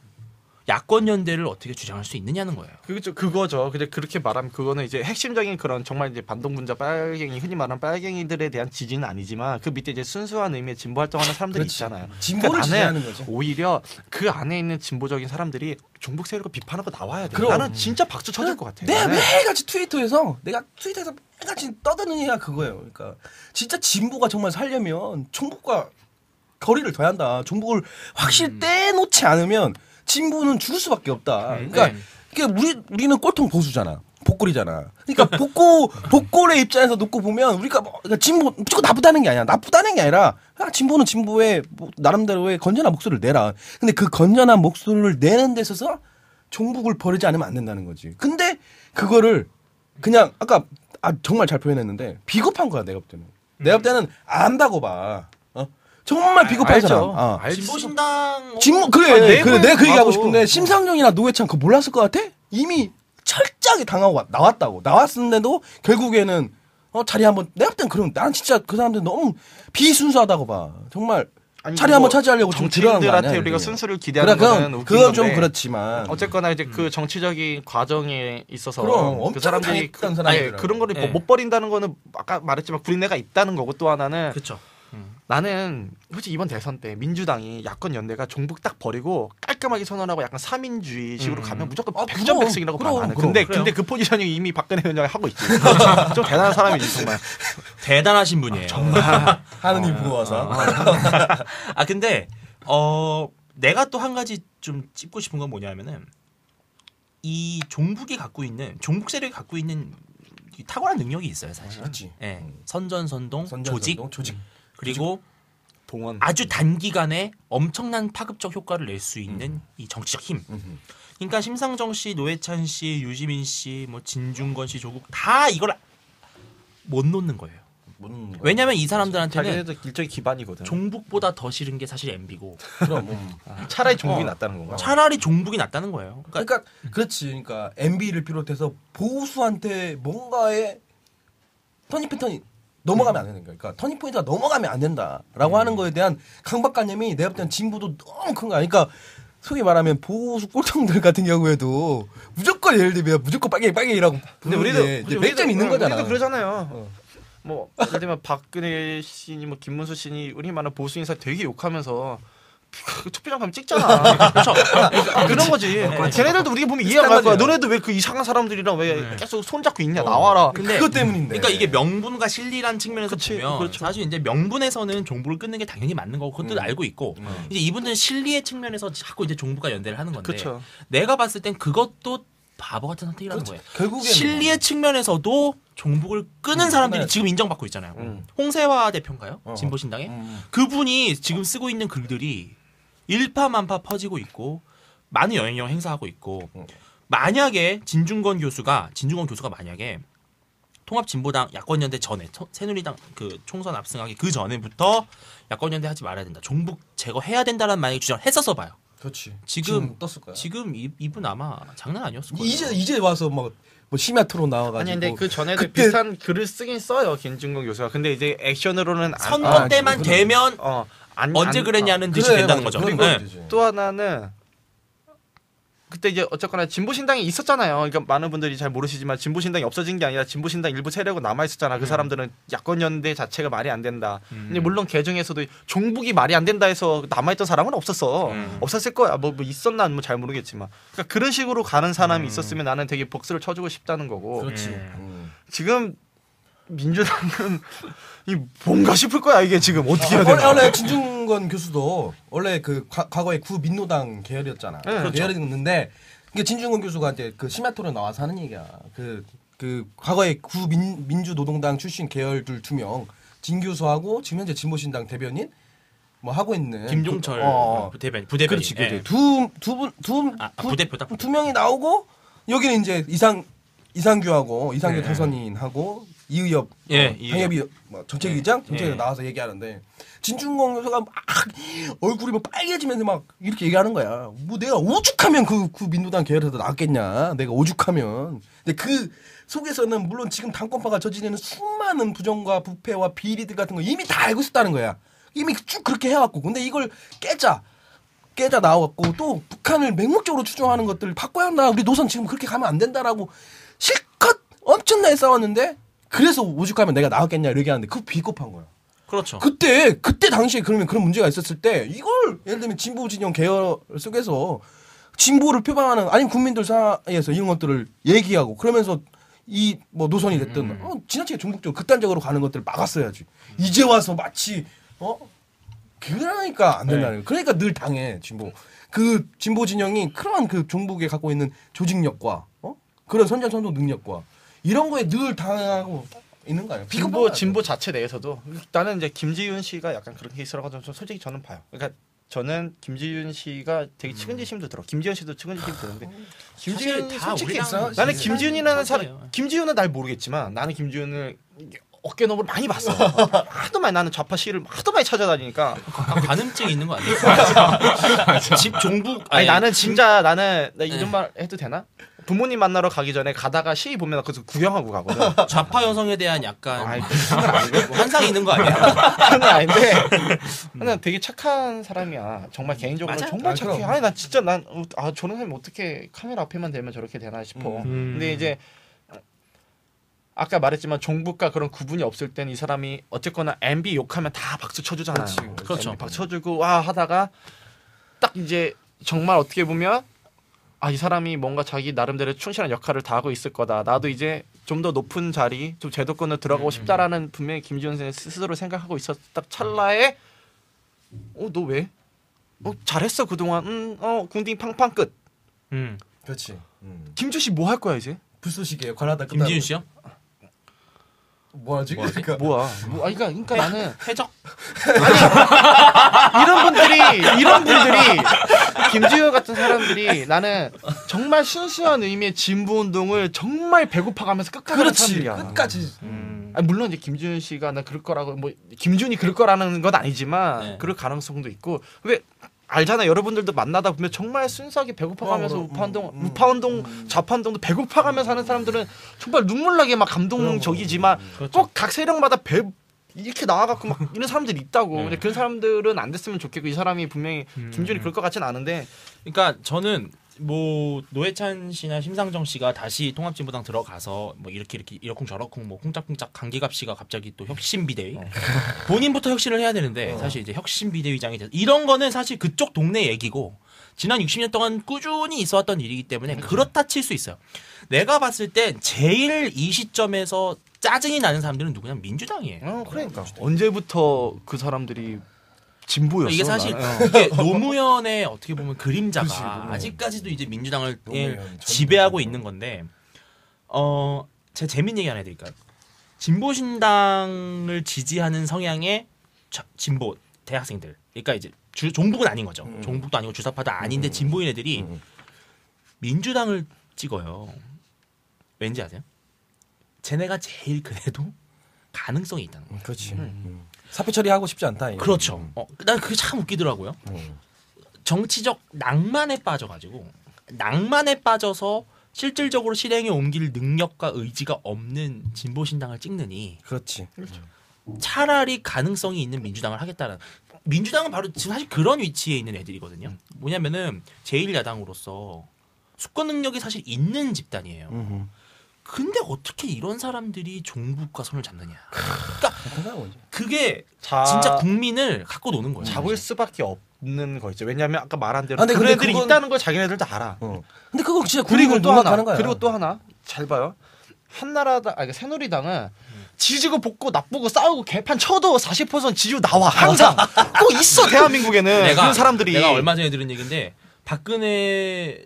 야권 연대를 어떻게 주장할 수 있느냐는 거예요. 그거죠. 근데 그렇게 말하면 그거는 이제 핵심적인 그런 정말 이제 반동분자 빨갱이 흔히 말하는 빨갱이들에 대한 지지는 아니지만 그 밑에 이제 순수한 의미의 진보 활동하는 사람들이 그렇지. 있잖아요. 진보를 그러니까 지지하는 거죠. 오히려 그 안에 있는 진보적인 사람들이 종북 세력을 비판하고 나와야 돼. 그럼. 나는 진짜 박수 쳐줄 것 같아. 내가 나는. 매일같이 트위터에서 매일같이 떠드는 얘기가 그거예요. 그러니까 진짜 진보가 정말 살려면 종북과 거리를 둬야 한다. 종북을 확실히 떼놓지 않으면 진보는 죽을 수밖에 없다. 그러니까 이게 우리는 꼴통 보수잖아. 복골이잖아. 그러니까 복골의 입장에서 놓고 보면 우리가 그러니까 진보 무조건 나쁘다는 게 아니야. 나쁘다는 게 아니라 진보는 진보의 나름대로의 건전한 목소리를 내라. 근데 그 건전한 목소리를 내는 데 있어서 종북을 버리지 않으면 안 된다는 거지. 근데 그거를 그냥 아까 정말 잘 표현했는데 비겁한 거야 내가 볼 때는. 내가 볼 때는 안다고 봐. 정말 비겁한 알죠. 사람. 진보신당 그래 내부에 내가 그 얘기하고 봐도. 싶은데 심상정이나 노회찬 그거 몰랐을 것 같아? 이미 철저하게 당하고 나왔는데도 결국에는 자리 한번 내가 볼 땐 그런 나는 진짜 그 사람들 너무 비순수하다고 봐. 정말 아니, 자리 뭐 한번 차지하려고 좀 들어간 거 아니야? 정치인들한테 우리가 이게. 순수를 기대하는 거는 웃긴 그건 좀 건데. 그렇지만 어쨌거나 이제 그 정치적인 과정에 있어서 그럼 그 엄청 사람들이 당했던 사람들은. 그런 거를 네. 못 버린다는 거는 아까 말했지만 구린내가 있다는 거고 또 하나는 그렇죠. 나는 솔직히 이번 대선 때 민주당이 야권 연대가 종북 딱 버리고 깔끔하게 선언하고 약간 삼인주의식으로 가면 무조건 아, 백전백승이라고 봐 그럼, 나는. 그럼. 근데 그 포지셔닝 이미 박근혜 위원장이 하고 있지. 좀 대단한 사람이지 정말. 대단하신 분이에요. 하느님 부어서 근데 내가 또 한 가지 좀 짚고 싶은 건 뭐냐면은 이 종북이 갖고 있는 종북 세력이 갖고 있는 이 탁월한 능력이 있어요 사실. 그렇지. 예. 선전선동, 조직 그리고 동원. 아주 단기간에 엄청난 파급적 효과를 낼 수 있는 이 정치적 힘. 그러니까 심상정 씨, 노회찬 씨, 유시민 씨, 뭐 진중권 씨, 조국 다 이걸 못 놓는 거예요. 왜냐면 이 사람들한테는 자기네도 일종의 기반이거든. 종북보다 더 싫은 게 사실 MB고 차라리 종북이 낫다는 건가? 차라리 종북이 낫다는 거예요. 그러니까 그렇지. 그러니까 MB를 비롯해서 보수한테 뭔가의 터닝 패턴이 넘어가면 안 되는 거야. 그러니까 터닝 포인트가 넘어가면 안 된다라고 하는 거에 대한 강박관념이 내가 볼 때는 진보도 너무 큰 거야. 그러니까 소위 말하면 보수 꼴통들 같은 경우에도 무조건 예를 들면 무조건 빨갱이라고 근데 우리도 맥점이 있는 거잖아. 우리도 그러잖아요. 뭐 예를 들면 박근혜 씨니 뭐 김문수 씨니 우리 말하는 보수 인사 되게 욕하면서 투표장 가면 찍잖아. 그렇죠. 그런 거지. 걔네들도 우리가 보면 이해가 갈 거야. 너네도 왜 그 이상한 사람들이랑 왜 계속 손잡고 있냐. 나와라. 근데 그것 때문인데. 그러니까 이게 명분과 실리란 측면에서 그치, 보면 그렇죠. 사실 이제 명분에서는 종북을 끊는 게 당연히 맞는 거고 그것도 알고 있고 이제 이분들은 실리의 측면에서 자꾸 이제 종북과 연대를 하는 건데 그렇죠. 내가 봤을 땐 그것도 바보 같은 선택이라는 거예요. 결국에는 실리의 측면에서도 종북을 끄는 사람들이 끊어야지. 지금 인정받고 있잖아요. 홍세화 대표인가요? 어. 진보신당에 그분이 지금 쓰고 있는 글들이 일파만파 퍼지고 있고 많은 영향력 행사하고 있고 만약에 진중권 교수가 만약에 통합진보당 야권연대 전에 새누리당 그 총선 압승하기 그 전에부터 야권연대 하지 말아야 된다. 종북 제거해야 된다라는 만약에 주장을 했었어 봐요. 그렇지. 지금 떴을 거야. 지금 이분 아마 장난 아니었을 거예요. 이제 와서 뭐 심야 토론 나와가지고. 아니 근데 그 전에도 그때- 비슷한 글을 쓰긴 써요 김준건 교수가. 근데 이제 액션으로는 선거 때만 그거는- 되면 안, 언제 안- 그랬냐는 듯이 그래, 된다는 맞아. 거죠. 그런 네. 거지. 또 하나는 그때 이제 어쨌거나 진보신당이 있었잖아요. 그러니까 많은 분들이 잘 모르시지만 진보신당이 없어진 게 아니라 진보신당 일부 세력은 남아 있었잖아. 그 사람들은 야권연대 자체가 말이 안 된다. 근데 물론 개정에서도 종북이 말이 안 된다 해서 남아있던 사람은 없었어. 없었을 거야. 뭐 있었나 뭐 잘 모르겠지만. 그러니까 그런 식으로 가는 사람이 있었으면 나는 되게 복수를 쳐주고 싶다는 거고. 그렇지. 지금 민주당은 이 뭔가 싶을 거야 이게 지금 어떻게 해야 되나. 원래 진중권 교수도 원래 그 과거에 구민노당 계열이었잖아. 네, 그렇죠. 계열이었는데 이게 진중권 교수가 이제 그 심야토론 나와서 하는 얘기야. 그 과거에 구민주노동당 출신 계열들 2명 진 교수하고 지금 현재 진보신당 대변인 뭐 하고 있는 김종철 부대변인. 그렇지, 예. 부대표 두 명이 나오고 여기는 이제 이상규 당선인하고 이의엽 당협위 정책위장 나와서 얘기하는데 진중권 교수가 막 얼굴이 막 빨개지면서 막 이렇게 얘기하는 거야. 뭐 내가 오죽하면 그 민주당 계열에서 나왔겠냐. 내가 오죽하면. 근데 그 속에서는 물론 지금 당권파가 저지르는 수많은 부정과 부패와 비리들 같은 거 이미 다 알고 있었다는 거야. 이미 쭉 그렇게 해왔고. 근데 이걸 깨자 나왔고 또 북한을 맹목적으로 추종하는 것들을 바꿔야 한다. 우리 노선 지금 그렇게 가면 안 된다라고 실컷 엄청나게 싸웠는데 그래서 오죽하면 내가 나왔겠냐 이렇게 하는데 그거 비겁한 거야. 그렇죠. 그때 당시에 그러면 그런 문제가 있었을 때 이걸 예를 들면 진보 진영 계열 속에서 진보를 표방하는 아니면 국민들 사이에서 이런 것들을 얘기하고 그러면서 이 뭐 노선이 됐든 지나치게 종북적으로 극단적으로 가는 것들을 막았어야지. 이제 와서 마치 그러니까 안 된다는 거예요. 그러니까 늘 당해 진보. 그 진보 진영이 그러한 그 종북에 갖고 있는 조직력과 그런 선전선동 능력과 이런 거에 늘 당하고 있는 거 아니에요? 진보 자체 내에서도 나는 이제 김지윤 씨가 약간 그런 케이스라고 솔직히 저는 봐요. 그러니까 저는 김지윤 씨가 되게 측은지심도 들어. 김지윤 씨도 측은지심 드는데 김지윤이 솔직히 나는 김지윤이라는 사람 김지윤은 날 모르겠지만 나는 김지윤을 어깨 너머를 많이 봤어. 하도 많이 나는 좌파 시를 하도 많이 찾아다니니까 관음증이 있는 거 아니에요? 집 종북 아니 나는 진짜 나는 나 이런 말 해도 되나? 부모님 만나러 가기 전에 가다가 시 보면 나 그래서 구경하고 가거든. 좌파 여성에 대한 약간 아이 그건 아니고 환상이 있는 거 아니야? 그건 아닌데 나는 되게 착한 사람이야. 정말 개인적으로 맞아. 정말 아, 착해. 그럼. 아니 나 진짜 저런 사람이 어떻게 카메라 앞에만 되면 저렇게 되나 싶어. 근데 이제 아까 말했지만 종북과 그런 구분이 없을 땐 이 사람이 어쨌거나 MB 욕하면 다 박수 쳐주잖아요. 그렇죠. MB 박수 쳐주고 와 하다가 딱 이제 정말 어떻게 보면 이 사람이 뭔가 자기 나름대로 충실한 역할을 다하고 있을 거다. 나도 이제 좀 더 높은 자리, 좀 제도권으로 들어가고 싶다라는 분명히 김지현 선생 스스로 생각하고 있었다 찰나에 너 왜? 잘했어 그동안. 궁딩 팡팡 끝. 그렇지. 김주 씨 뭐 할 거야 이제? 불쏘시개요. 관하다 끝나고. 김지윤 씨요? 뭐하지? 그러니까 뭐야? 그러니까 나는 해적? 이런 분들이 김지효 같은 사람들이 나는 정말 순수한 의미의 진보 운동을 정말 배고파가면서 끝까지 하는 그렇지. 사람들이야. 끝까지. 물론 이제 김지윤 씨가 나 그럴 거라고 뭐 김준이 그럴 거라는 건 아니지만 네. 그럴 가능성도 있고. 왜 알잖아. 여러분들도 만나다 보면 정말 순수하게 배고파가면서 우파운동, 좌파운동도 배고파가면서 하는 사람들은 정말 눈물나게 막 감동적이지만 그렇죠. 꼭 각 세력마다 이렇게 나와갖고 막 이런 사람들이 있다고. 근데 그런 사람들은 안 됐으면 좋겠고 이 사람이 분명히 김준이 그럴 것 같진 않은데. 그러니까 저는 뭐 노회찬 씨나 심상정 씨가 다시 통합진보당 들어가서 뭐 이렇게 이러쿵저러쿵 뭐 쿵짝쿵짝 강기갑 씨가 갑자기 또 혁신 비대위 본인부터 혁신을 해야 되는데 사실 이제 혁신 비대위장이 돼서 이런 거는 사실 그쪽 동네 얘기고 지난 60년 동안 꾸준히 있어왔던 일이기 때문에 그렇다 칠 수 있어요. 내가 봤을 땐 제일 이 시점에서 짜증이 나는 사람들은 누구냐? 민주당이에요. 그러니까 언제부터 그 사람들이 진보였어. 이게 사실 나는. 이게 노무현의 어떻게 보면 그림자가 그치, 노무현. 아직까지도 이제 민주당을 노무현, 지배하고 있는 건데 제가 재밌는 얘기 하나 해드릴까요? 진보신당을 지지하는 성향의 진보 대학생들, 그러니까 이제 종북은 아닌 거죠. 종북도 아니고 주사파도 아닌데 진보인 애들이 민주당을 찍어요. 왠지 아세요? 쟤네가 제일 그래도 가능성이 있다는 거예요. 그렇지. 사표 처리하고 싶지 않다. 이거. 그렇죠. 난 그게 참 웃기더라고요. 정치적 낭만에 빠져가지고 낭만에 빠져서 실질적으로 실행에 옮길 능력과 의지가 없는 진보신당을 찍느니 그렇지. 차라리 가능성이 있는 민주당을 하겠다는. 민주당은 바로 지금 사실 그런 위치에 있는 애들이거든요. 뭐냐면은 제1야당으로서 수권 능력이 사실 있는 집단이에요. 근데 어떻게 이런 사람들이 종북과 손을 잡느냐. 그러니까 그게 진짜 국민을 갖고 노는 거예요. 잡을 수밖에 없는 거 있죠. 왜냐하면 아까 말한 대로 근데 그런 애들이 그건- 있다는 걸 자기네들도 알아. 근데 그거 진짜 그리고 국민을 또 하나 농락하는 거야. 그리고 또 하나 잘 봐요. 한나라당 그러니까 새누리당은 지지고 볶고 나쁘고 싸우고 개판 쳐도 40% 지지고 나와 항상 꼭 있어 대한민국에는 그런 사람들이. 내가 얼마 전에 들은 얘기인데 박근혜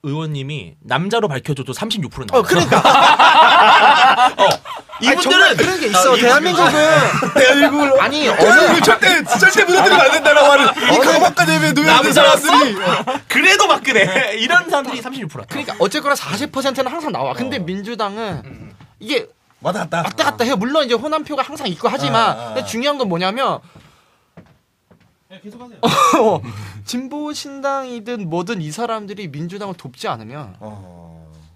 의원님이 남자로 밝혀줘도 36% 나와. 그러니까 이분들은 그런 게 있어. 대한민국은 대한민국을 아니 대한민국을 절대 무너뜨리면 안 된다라고 하는 이 강박관념에 노예된 사람들이 그래도 박근혜 이런 사람들이 36%. 그러니까 어쨌거나 40%는 항상 나와. 근데 민주당은 이게 왔다 갔다 해요. 물론 이제 호남표가 항상 있고 하지만 근데 중요한 건 뭐냐면 계속하세요. 진보 신당이든 뭐든 이 사람들이 민주당을 돕지 않으면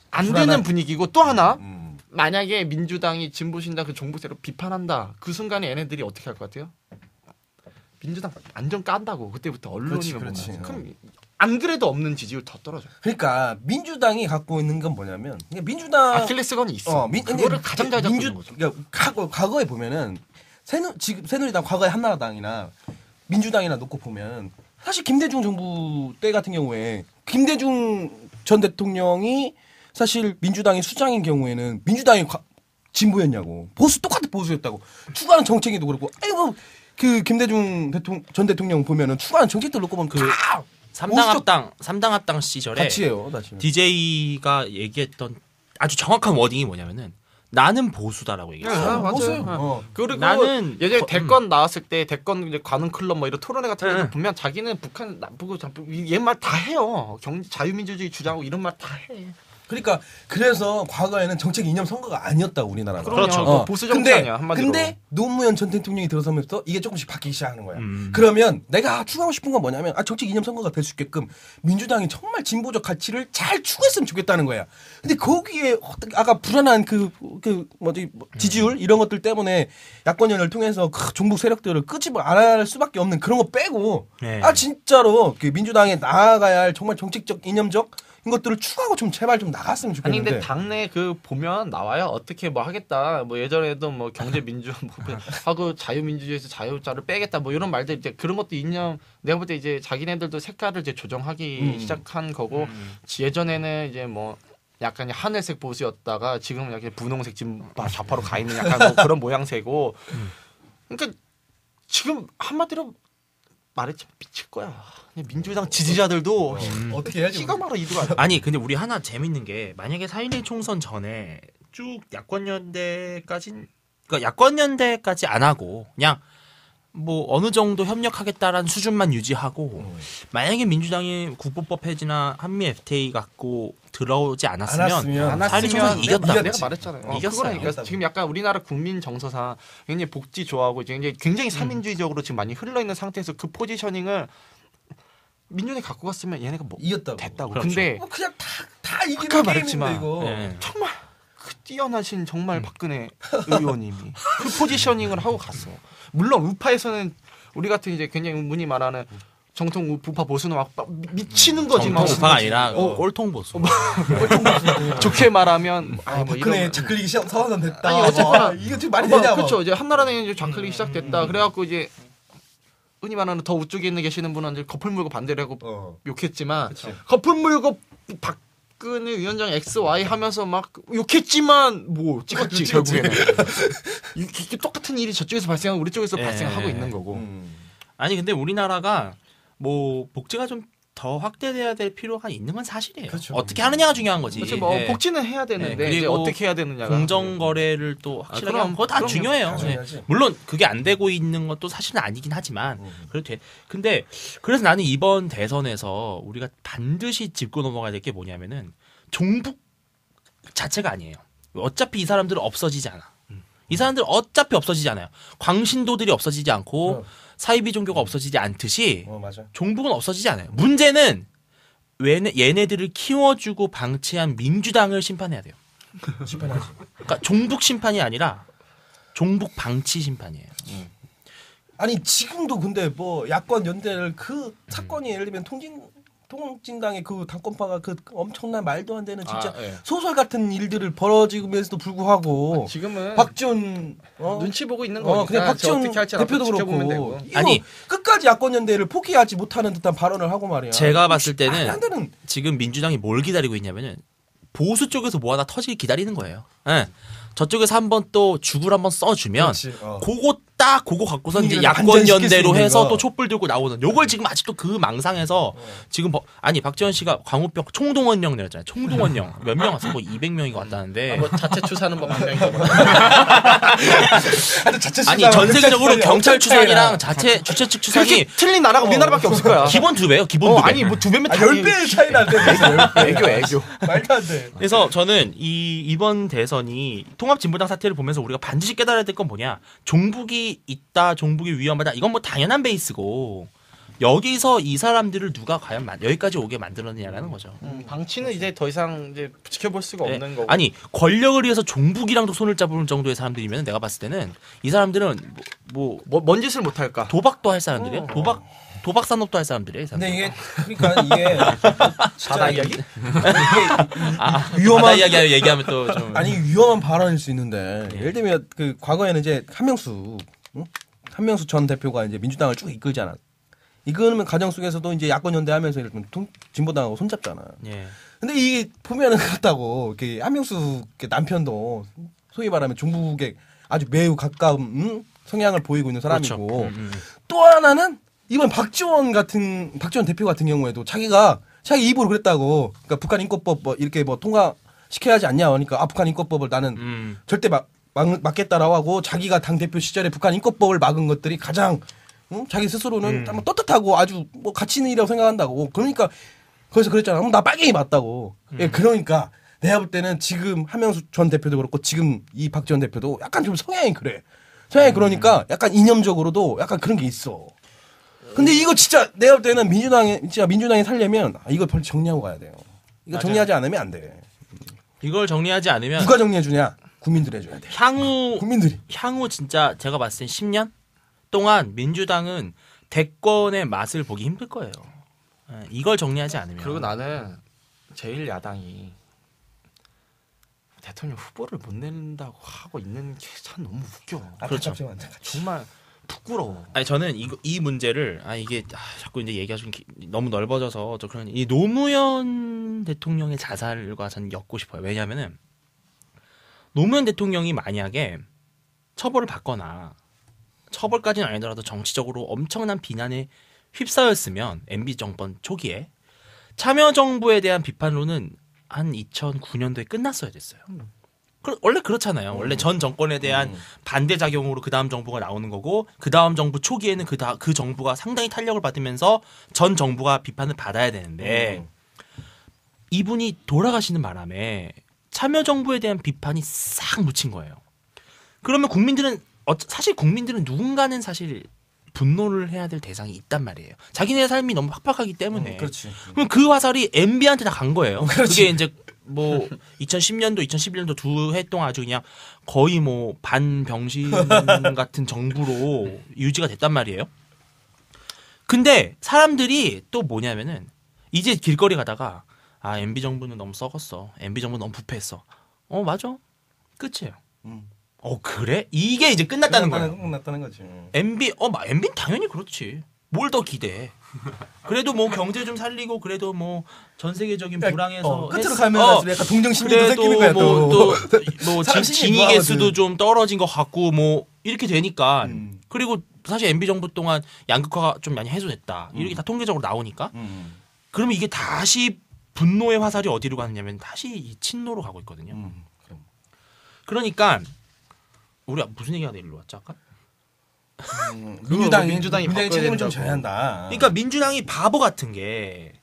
안 불안한- 되는 분위기고 또 하나 만약에 민주당이 진보 신당 그 정부 세력 비판한다 그 순간에 얘네들이 어떻게 할 것 같아요? 민주당 완전 깐다고 그때부터 언론이면 그렇지. 보면. 그럼 안 그래도 없는 지지율 더 떨어져. 그러니까 민주당이 갖고 있는 건 뭐냐면 그러니까 민주당 아킬레스건이 있어. 근데 그거를 가장 잘 잡고 있는 거죠. 그러니까 과거에 보면은 지금 새누리당 과거에 한나라당이나 민주당이나 놓고 보면 사실 김대중 정부 때 같은 경우에 김대중 전 대통령이 사실 민주당의 수장인 경우에는 민주당이 진보였냐고 똑같은 보수였다고 추구하는 정책에도 그렇고 아이고 그 김대중 전 대통령 보면은 추구하는 정책들 놓고 보면 다 3당 합당 시절에 같이 해요. DJ가 얘기했던 아주 정확한 워딩이 뭐냐면은 나는 보수다라고 얘기했어요. 맞아요. 그리고 나는 예전에 대권 나왔을 때 대권 이제 관훈 클럽 뭐 이런 토론회 같은 데서 보면 자기는 북한 나쁘고 얘 말 다 해요. 자유민주주의 주장하고 이런 말 다 해. 그러니까 그래서 과거에는 정책 이념 선거가 아니었다 우리나라가. 그렇죠. 보수 정치 아니야 한마디로. 근데 노무현 전 대통령이 들어서면서 이게 조금씩 바뀌기 시작하는 거야. 그러면 내가 추구하고 싶은 건 뭐냐면 정책 이념 선거가 될 수 있게끔 민주당이 정말 진보적 가치를 잘 추구했으면 좋겠다는 거야. 근데 거기에 아까 불안한 지지율 이런 것들 때문에 야권연을 통해서 종북 세력들을 끄집어 안 할 수밖에 없는 그런 거 빼고 네. 진짜로 그 민주당에 나아가야 할 정말 정책적 이념적 것들을 추가하고 좀 제발 좀 나갔으면 아니 좋겠는데. 근데 당내 그 보면 나와요. 어떻게 뭐 하겠다. 뭐 예전에도 뭐 경제 민주 하고 자유민주주의에서 자유자를 빼겠다. 뭐 이런 말들 이제 그런 것도 이념 내가 볼 때 이제 자기네들도 색깔을 이제 조정하기 시작한 거고 예전에는 이제 뭐 약간 하늘색 보수였다가 지금은 약간 분홍색 지금 좌파로 가 있는 약간 뭐 그런 모양새고. 그러니까 지금 한마디로 말했지만 미칠 거야. 민주당 지지자들도 어떻게 해야지? 기가 막혀 이들. 아니 근데 우리 하나 재밌는 게 만약에 4.11 총선 전에 쭉 야권연대까지 안 하고 그냥 뭐 어느 정도 협력하겠다라는 수준만 유지하고 만약에 민주당이 국보법 폐지나 한미 FTA 갖고 들어오지 않았으면 4.11 총선 이겼다. 내가 말했잖아요. 이겼어요. 그러니까 지금 약간 우리나라 국민 정서상 굉장히 복지 좋아하고 이제 굉장히 사민주의적으로 지금 많이 흘러 있는 상태에서 그 포지셔닝을 민주당이 갖고 갔으면 얘네가 뭐 이겼다고. 됐다고. 그렇죠. 근데 그냥 다 이기는 아까 게임인데 말했지만 이거. 네. 정말 그 뛰어나신 정말 박근혜 의원님이 그 포지셔닝을 하고 갔어. 물론 우파에서는 우리 같은 이제 굉장히 문이 말하는 정통 우파 보수는 막 미치는 거지 막. 정통 우파가 아니라 꼴통 보수. 좋게 말하면 뭐 박근혜 이런 자클릭이 서화선 됐다. 아니, 어쨌거나 이게 지금 말이 되냐? 그렇죠. 이제 한나라당이 이제 좌클릭이 시작됐다. 그래갖고 이제 흔히 말하는 더 우쪽에 있는 계시는 분은 이제 거풀 물고 반대를 하고 욕했지만 거풀 물고 박근혜 위원장 XY 하면서 막 욕했지만 뭐 찍었지 결국에는. 이게 똑같은 일이 저쪽에서 발생하고 우리 쪽에서 발생하고 있는 거고. 아니 근데 우리나라가 뭐 복지가 좀 더 확대돼야 될 필요가 있는 건 사실이에요. 그렇죠. 어떻게 하느냐가 중요한 거지. 그렇죠. 뭐 예. 복지는 해야 되는데 네, 이제 그리고 어떻게 해야 되느냐가 공정 거래를 또 확실하게 그럼, 하는 그거 다 그럼요. 중요해요. 다 중요하지. 예. 물론 그게 안 되고 있는 것도 사실은 아니긴 하지만 그래도 돼. 근데 그래서 나는 이번 대선에서 우리가 반드시 짚고 넘어가야 될 게 뭐냐면은 종북 자체가 아니에요. 어차피 이 사람들은 없어지지 않아. 이 사람들 어차피 없어지지 않아요. 광신도들이 없어지지 않고 사이비 종교가 없어지지 않듯이 맞아. 종북은 없어지지 않아요. 문제는 얘네들을 키워주고 방치한 민주당을 심판해야 돼요. 심판하지. 그러니까 종북 심판이 아니라 종북 방치 심판이에요. 아니 지금도 근데 뭐 야권 연대를 그 사건이 예를 들면 통진당의 그 당권파가 그 엄청난 말도 안 되는 진짜 소설 같은 일들을 벌어지면서도 불구하고 지금은 박지원 눈치 보고 있는 거니까 그냥 박지원 어떻게 할지 대표도 지켜보면 그렇고 되고. 이거 아니, 끝까지 야권 연대를 포기하지 못하는 듯한 발언을 하고 말이야. 제가 봤을 말이 안 때는 되는 지금 민주당이 뭘 기다리고 있냐면은 보수 쪽에서 뭐 하나 터지기 기다리는 거예요. 예. 저쪽에서 한번 또 죽을 한번 써주면 그렇지, 그거 갖고서 이제 분위기를 야권 반전시킬 수 연대로 있는 해서 거. 또 촛불 들고 나오는 요걸 지금 아직도 그 망상에서 지금 아니 박지원 씨가 광우병 총동원령 내렸잖아요. 총동원령 몇 명 왔어? 뭐 200명이 왔다는데 뭐 자체 추사는 뭐 만명이 아니 전 세계적으로 경찰 추산이랑 자체 주최 측 추산이 그렇게 틀린 나라가 우리나라밖에 없을 거야. 기본 2배요. 기본 2배. 아니 뭐 2배면 10배 차이 나는데 애교. 말도 안 돼. 그래서 저는 이번 대선이 통합진보당 사태를 보면서 우리가 반드시 깨달아야 될 건 뭐냐. 종북이 있다, 종북이 위험하다. 이건 뭐 당연한 베이스고 여기서 이 사람들을 누가 과연 여기까지 오게 만들었느냐라는 거죠. 방치는 이제 더 이상 이제 지켜볼 수가 네. 없는 거고. 아니 권력을 위해서 종북이랑도 손을 잡을 정도의 사람들이면 내가 봤을 때는 이 사람들은 뭔 짓을 못 할까? 도박도 할 사람들이에요. 도박 산업도 할 사람들이에요. 이 사람들. 근데 이게 그러니까 이게 바다 이야기? 위험한 이야기 얘기하면 또 좀 아니 위험한 발언일 수 있는데 예를 들면 그 과거에는 이제 한명수 전 대표가 이제 민주당을 쭉 이끌잖아. 이거는 가정 속에서도 이제 야권 연대하면서 이렇게 진보당하고 손잡잖아. 예. 근데 이게 보면은 그렇다고 이렇게 한명수 남편도 소위 말하면 종북에 아주 매우 가까운 성향을 보이고 있는 사람이고 그렇죠. 또 하나는 이번 박지원 대표 같은 경우에도 자기 입으로 그랬다고. 그러니까 북한 인권법 뭐 이렇게 뭐 통과시켜야 하지 않냐 그러니까 북한 인권법을 나는 절대 막겠다라고 하고 자기가 당 대표 시절에 북한 인권법을 막은 것들이 가장 자기 스스로는 뭐 떳떳하고 아주 뭐 가치 있는 일이라고 생각한다고. 그러니까 거기서 그랬잖아. 나 빨갱이 맞다고. 예, 그러니까 내가 볼 때는 지금 한명수 전 대표도 그렇고 지금 이 박지원 대표도 약간 좀 성향이 그래. 성향이 그러니까 약간 이념적으로도 약간 그런 게 있어. 근데 이거 진짜 내가 볼 때는 민주당이 살려면 이거 벌 정리하고 가야 돼요. 이거 맞아요. 정리하지 않으면 안 돼. 이걸 정리하지 않으면 누가 정리해 주냐? 국민들이 해줘야 돼. 국민들이. 향후 진짜 제가 봤을 땐 10년 동안 민주당은 대권의 맛을 보기 힘들 거예요. 예, 이걸 정리하지 않으면. 그리고 나는 제1야당이 대통령 후보를 못 낸다고 하고 있는 게 참 너무 웃겨. 그렇죠. 정말 부끄러워. 아니 저는 이 문제를 이게 자꾸 이제 얘기가 좀 너무 넓어져서 저 그런 이 노무현 대통령의 자살과 저는 엮고 싶어요. 왜냐하면은 노무현 대통령이 만약에 처벌을 받거나 처벌까지는 아니더라도 정치적으로 엄청난 비난에 휩싸였으면 MB 정권 초기에 참여정부에 대한 비판론은 한 2009년도에 끝났어야 됐어요. 원래 그렇잖아요. 원래 전 정권에 대한 반대 작용으로 그 다음 정부가 나오는 거고 그 다음 정부 초기에는 그 정부가 상당히 탄력을 받으면서 전 정부가 비판을 받아야 되는데 이분이 돌아가시는 바람에 참여정부에 대한 비판이 싹 묻힌 거예요. 그러면 사실 국민들은 누군가는 사실 분노를 해야 될 대상이 있단 말이에요. 자기네 삶이 너무 팍팍하기 때문에. 그렇지. 그럼 그 화살이 MB한테 다 간 거예요. 그게 이제 뭐 2010년도, 2011년도 두 해 동안 아주 그냥 거의 뭐 반병신 같은 정부로 유지가 됐단 말이에요. 근데 사람들이 또 뭐냐면은 이제 길거리 가다가 MB 정부는 너무 썩었어. MB 정부 너무 부패했어. 맞아. 끝이에요. 그래? 이게 이제 끝났다는 거예요. 끝났다는 거지. MB는 당연히 그렇지. 뭘 더 기대해. 그래도 뭐 경제 좀 살리고 그래도 뭐 전 세계적인 불황에서 끝으로 가면 약간 동정심리도 생기는 거야 또 사람 진위 좋아하거든. 개수도 좀 떨어진 것 같고 뭐 이렇게 되니까 그리고 사실 MB 정부 동안 양극화가 좀 많이 해소됐다. 이렇게 다 통계적으로 나오니까 그러면 이게 다시 분노의 화살이 어디로 가느냐면 다시 이 친노로 가고 있거든요. 그러니까 우리가 무슨 얘기하다 일로 왔죠 아까? 민주당이 바꿔야 책임을 좀 된다고. 져야 한다. 그러니까 민주당이 바보 같은 게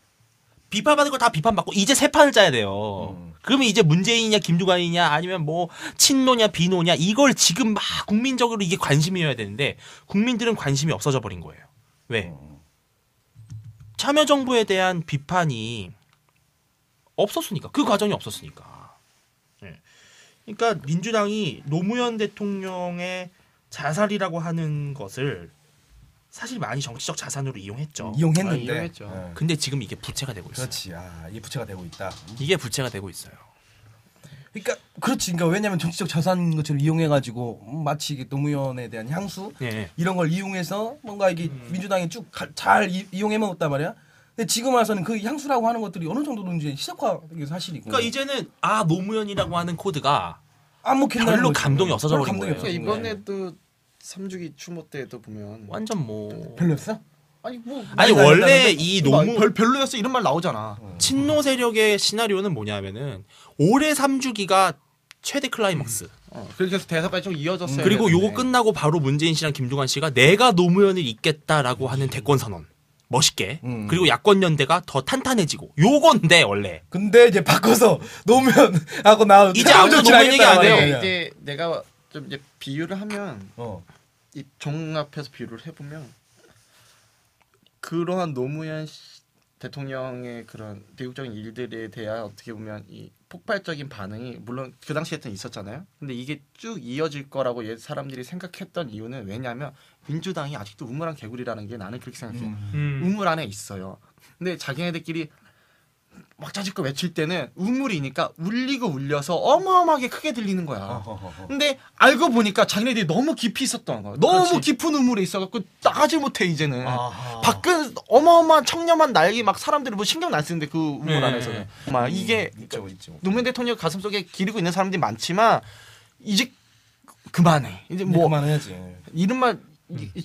비판받은 거 다 비판받고 이제 새 판을 짜야 돼요. 그러면 이제 문재인이냐 김두관이냐 아니면 뭐 친노냐 비노냐 이걸 지금 막 국민적으로 이게 관심이어야 되는데 국민들은 관심이 없어져 버린 거예요. 왜? 참여정부에 대한 비판이 없었으니까. 그 과정이 없었으니까. 네. 그러니까 민주당이 노무현 대통령의 자살이라고 하는 것을 사실 많이 정치적 자산으로 이용했죠. 이용했는데. 이용했죠. 네. 근데 지금 이게 부채가 되고 있어요. 그렇지. 이게 부채가 되고 있다. 이게 부채가 되고 있어요. 그러니까 그렇지. 그러니까 왜냐하면 정치적 자산 것처럼 이용해가지고 마치 이게 노무현에 대한 향수 네. 이런 걸 이용해서 뭔가 이게 민주당이 쭉 잘 이용해 먹었단 말이야. 근데 지금 와서는 그 향수라고 하는 것들이 어느 정도는 이제 시작화된 사실이고. 그러니까 이제는 노무현이라고 하는 코드가 안 먹힌다는 별로 거지. 감동이 없어져 별로 버린 감동이 거예요. 없어진 거야. 이번에도 3주기 추모 때도 보면 완전 뭐 별로였어? 아니 뭐 아니 많이 원래 날렸다는데? 이 노무 별로였어 이런 말 나오잖아. 친노 세력의 시나리오는 뭐냐면은 올해 3주기가 최대 클라이막스. 그렇게 해서 대사까지 좀 이어졌어요. 그리고 요거 끝나고 바로 문재인 씨랑 김두관 씨가 내가 노무현을 잇겠다라고 하는 대권 선언. 멋있게. 그리고 야권 연대가 더 탄탄해지고. 요건데 원래. 근데 이제 바꿔서 노무현하고 나 이제 아무도 노무현 얘기 안 해요. 말이야. 이제 내가 좀 이제 비유를 하면 이 종합해서 비유를 해보면 그러한 노무현 대통령의 그런 대국적인 일들에 대한 어떻게 보면 이 폭발적인 반응이 물론 그 당시에는 있었잖아요. 근데 이게 쭉 이어질 거라고 사람들이 생각했던 이유는 왜냐하면 민주당이 아직도 우물안 개구리라는 게 나는 그렇게 생각해요. 우물 안에 있어요. 근데 자기네들끼리 막 짜집고 외칠 때는 우물이니까 울리고 울려서 어마어마하게 크게 들리는 거야. 근데 알고 보니까 자기네들이 너무 깊이 있었던 거야. 너무 그렇지. 깊은 우물에 있어갖고 나가지 못해 이제는. 밖은 어마어마한 청렴한 날개 막 사람들이 뭐 신경 안 쓰는데 그 우물 네. 안에서는. 막 이게 있죠. 노무현 대통령 가슴속에 기르고 있는 사람들이 많지만 이제 그만해. 이제 뭐 뭐 그만해야지. 이런 말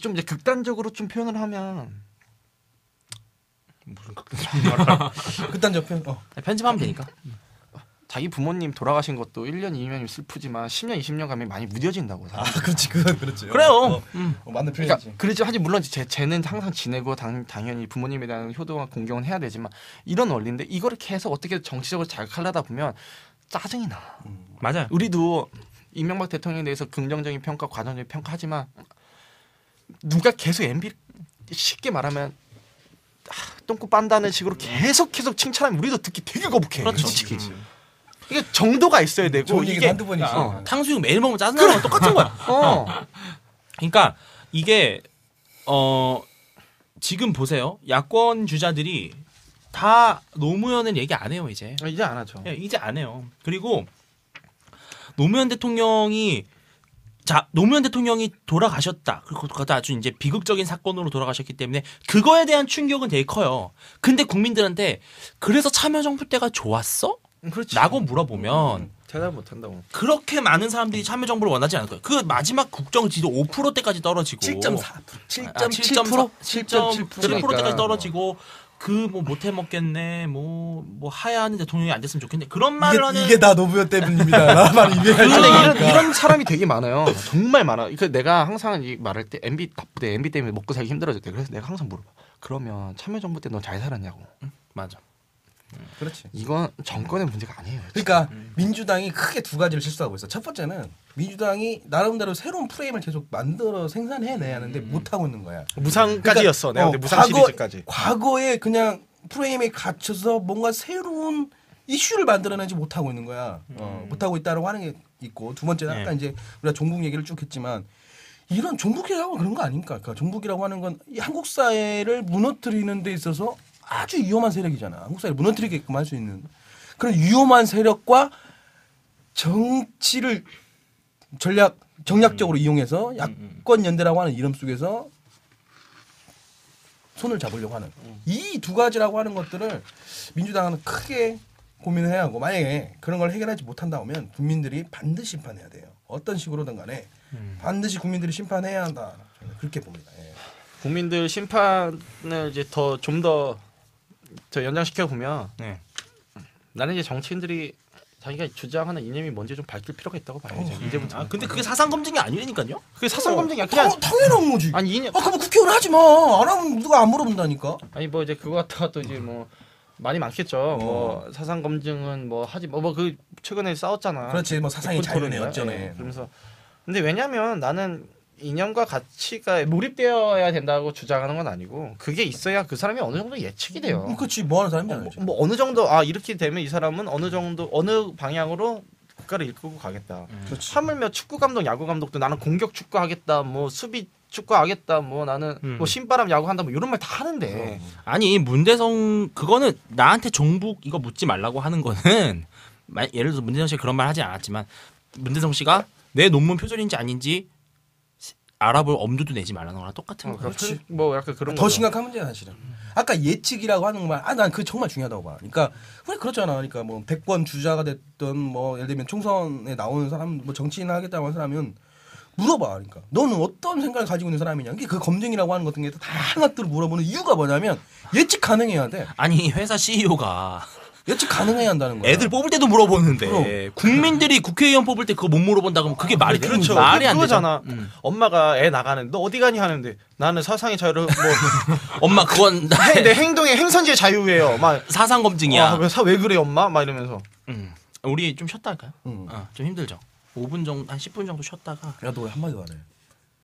좀 이제 극단적으로 좀 표현을 하면 무슨 극단적 표현. 편집하면 되니까. 자기 부모님 돌아가신 것도 1년 2년이 슬프지만 10년 20년 가면 많이 무뎌진다고. 그렇지. 그건 그렇지. 그래요. 맞는 그러니까 표현이지. 그렇지 하지 물론 쟤는 항상 지내고 당연히 부모님에 대한 효도와 공경은 해야 되지만 이런 원리인데 이거를 계속 어떻게 정치적으로 자극하려다 보면 짜증이 나. 맞아요. 우리도 이명박 대통령에 대해서 긍정적인 평가, 과정적인 평가하지만 누가 계속 MB 쉽게 말하면 똥꼬 빤다는 식으로 계속 칭찬하면 우리도 듣기 되게 거북해. 그렇죠. 솔직히. 이게 정도가 있어야 되고 좋은 얘기 이게 한두 번이지. 탕수육 매일 먹으면 짜증나는 건 똑같은 거야. 그러니까 이게 지금 보세요. 야권 주자들이 다 노무현은 얘기 안 해요 이제. 이제 안 하죠. 예, 이제 안 해요. 그리고 노무현 대통령이 돌아가셨다. 그리고 그것도 아주 이제 비극적인 사건으로 돌아가셨기 때문에 그거에 대한 충격은 되게 커요. 근데 국민들한테 그래서 참여정부 때가 좋았어? 그렇지. 라고 물어보면 대답 못 한다고. 그렇게 많은 사람들이 참여정부를 원하지 않을 거예요. 그 마지막 국정 지지도 5%대까지 떨어지고 7.4%, 7.7%? 7.7%까지 그러니까. 떨어지고 뭐 못해 먹겠네 뭐 하야하는 대통령이 안 됐으면 좋겠네 그런 말을 하는 이게 다 노무현 때문입니다. 라는 말이 근데 이런 사람이 되게 많아요. 정말 많아. 그 내가 항상 이 말할 때 MB 나쁘대. MB 때문에 먹고 살기 힘들어졌대. 그래서 내가 항상 물어봐. 그러면 참여정부 때 너 잘 살았냐고. 맞아. 그렇지. 이건 정권의 문제가 아니에요. 그러니까 민주당이 크게 두 가지를 실수하고 있어. 첫 번째는 민주당이 나름대로 새로운 프레임을 계속 만들어 생산해내야 하는데 못 하고 있는 거야. 무상까지였어. 내가 근데 무상 시리즈까지. 과거에 그냥 프레임에 갇혀서 뭔가 새로운 이슈를 만들어내지 못하고 있는 거야. 못하고 있다라고 하는 게 있고 두 번째는 아까 이제 우리가 종북 얘기를 쭉 했지만 이런 종북이라고 그런 거 아닙니까? 그러니까 종북이라고 하는 건 이 한국 사회를 무너뜨리는 데 있어서 아주 위험한 세력이잖아. 한국 사회를 무너뜨리게끔 할 수 있는 그런 위험한 세력과 정치를 전략적으로 이용해서 야권 연대라고 하는 이름 속에서 손을 잡으려고 하는 이 두 가지라고 하는 것들을 민주당은 크게 고민을 해야 하고 만약에 그런 걸 해결하지 못한다면 국민들이 반드시 심판해야 돼요. 어떤 식으로든 간에 반드시 국민들이 심판해야 한다. 저는 그렇게 봅니다. 예. 국민들 심판을 이제 좀 더 연장시켜 보면 네. 나는 이제 정치인들이 자기가 주장하는 이념이 뭔지 좀 밝힐 필요가 있다고 봐요. 이제부터. 근데 그게 사상 검증이 아니라니까요. 그게 사상 검증이야. 그냥 당연한 거지. 아니 이념. 그럼 국회의원 하지 마. 안 하면 누가 안 물어본다니까. 아니 뭐 이제 그거 갖다가 또 이제 뭐 많이 많겠죠. 뭐 사상 검증은 뭐 하지 뭐 그 최근에 싸웠잖아. 그렇지. 뭐 사상의 자유네 토론인가? 어쩌네. 예, 그러면서 근데 왜냐면 나는 이념과 가치가 몰입되어야 된다고 주장하는 건 아니고 그게 있어야 그 사람이 어느 정도 예측이 돼요. 그렇지. 뭐 하는 사람이 아니지. 뭐 어느 정도 이렇게 되면 이 사람은 어느 정도 어느 방향으로 국가를 이끌고 가겠다. 그렇지. 하물며 축구 감독, 야구 감독도 나는 공격 축구 하겠다. 뭐 수비 축구 하겠다. 뭐 나는 뭐 신바람 야구 한다. 뭐 이런 말 다 하는데. 아니 문대성 그거는 나한테 종북 이거 묻지 말라고 하는 거는 예를 들어서 문대성 씨가 그런 말 하지 않았지만 문대성 씨가 내 논문 표절인지 아닌지 알아볼 엄두도 내지 말라는 거랑 똑같은 거야. 그렇지. 뭐 약간 그런 더 거죠. 심각한 문제야 사실은. 아까 예측이라고 하는 말, 난 그게 정말 중요하다고 봐. 그러니까 우리 그렇잖아. 그러니까 뭐 100번 주자가 됐던 뭐 예를 들면 총선에 나오는 사람, 뭐 정치인 하겠다고 하는 사람은 물어봐. 그러니까 너는 어떤 생각을 가지고 있는 사람이냐. 이게 그 검증이라고 하는 것들 다양한것들을 물어보는 이유가 뭐냐면 예측 가능해야 돼. 아니 회사 CEO가 예측 가능해야 한다는 거야. 애들 뽑을 때도 물어보는데 그럼. 국민들이 국회의원 뽑을 때 그거 못 물어본다 그러면 그게 말이 되는 그렇죠. 말이 안 그거잖아. 되잖아. 엄마가 애 나가는데 너 어디 가니 하는데 나는 사상의 자유를 뭐 엄마 그건 내 행동의 행선지의 자유예요. 막 사상 검증이야. 왜 그래 엄마? 막 이러면서. 우리 좀 쉬었다 할까요? 응. 좀 힘들죠. 5분 정도 한 10분 정도 쉬었다가 야, 너 왜 한마디도 안 해?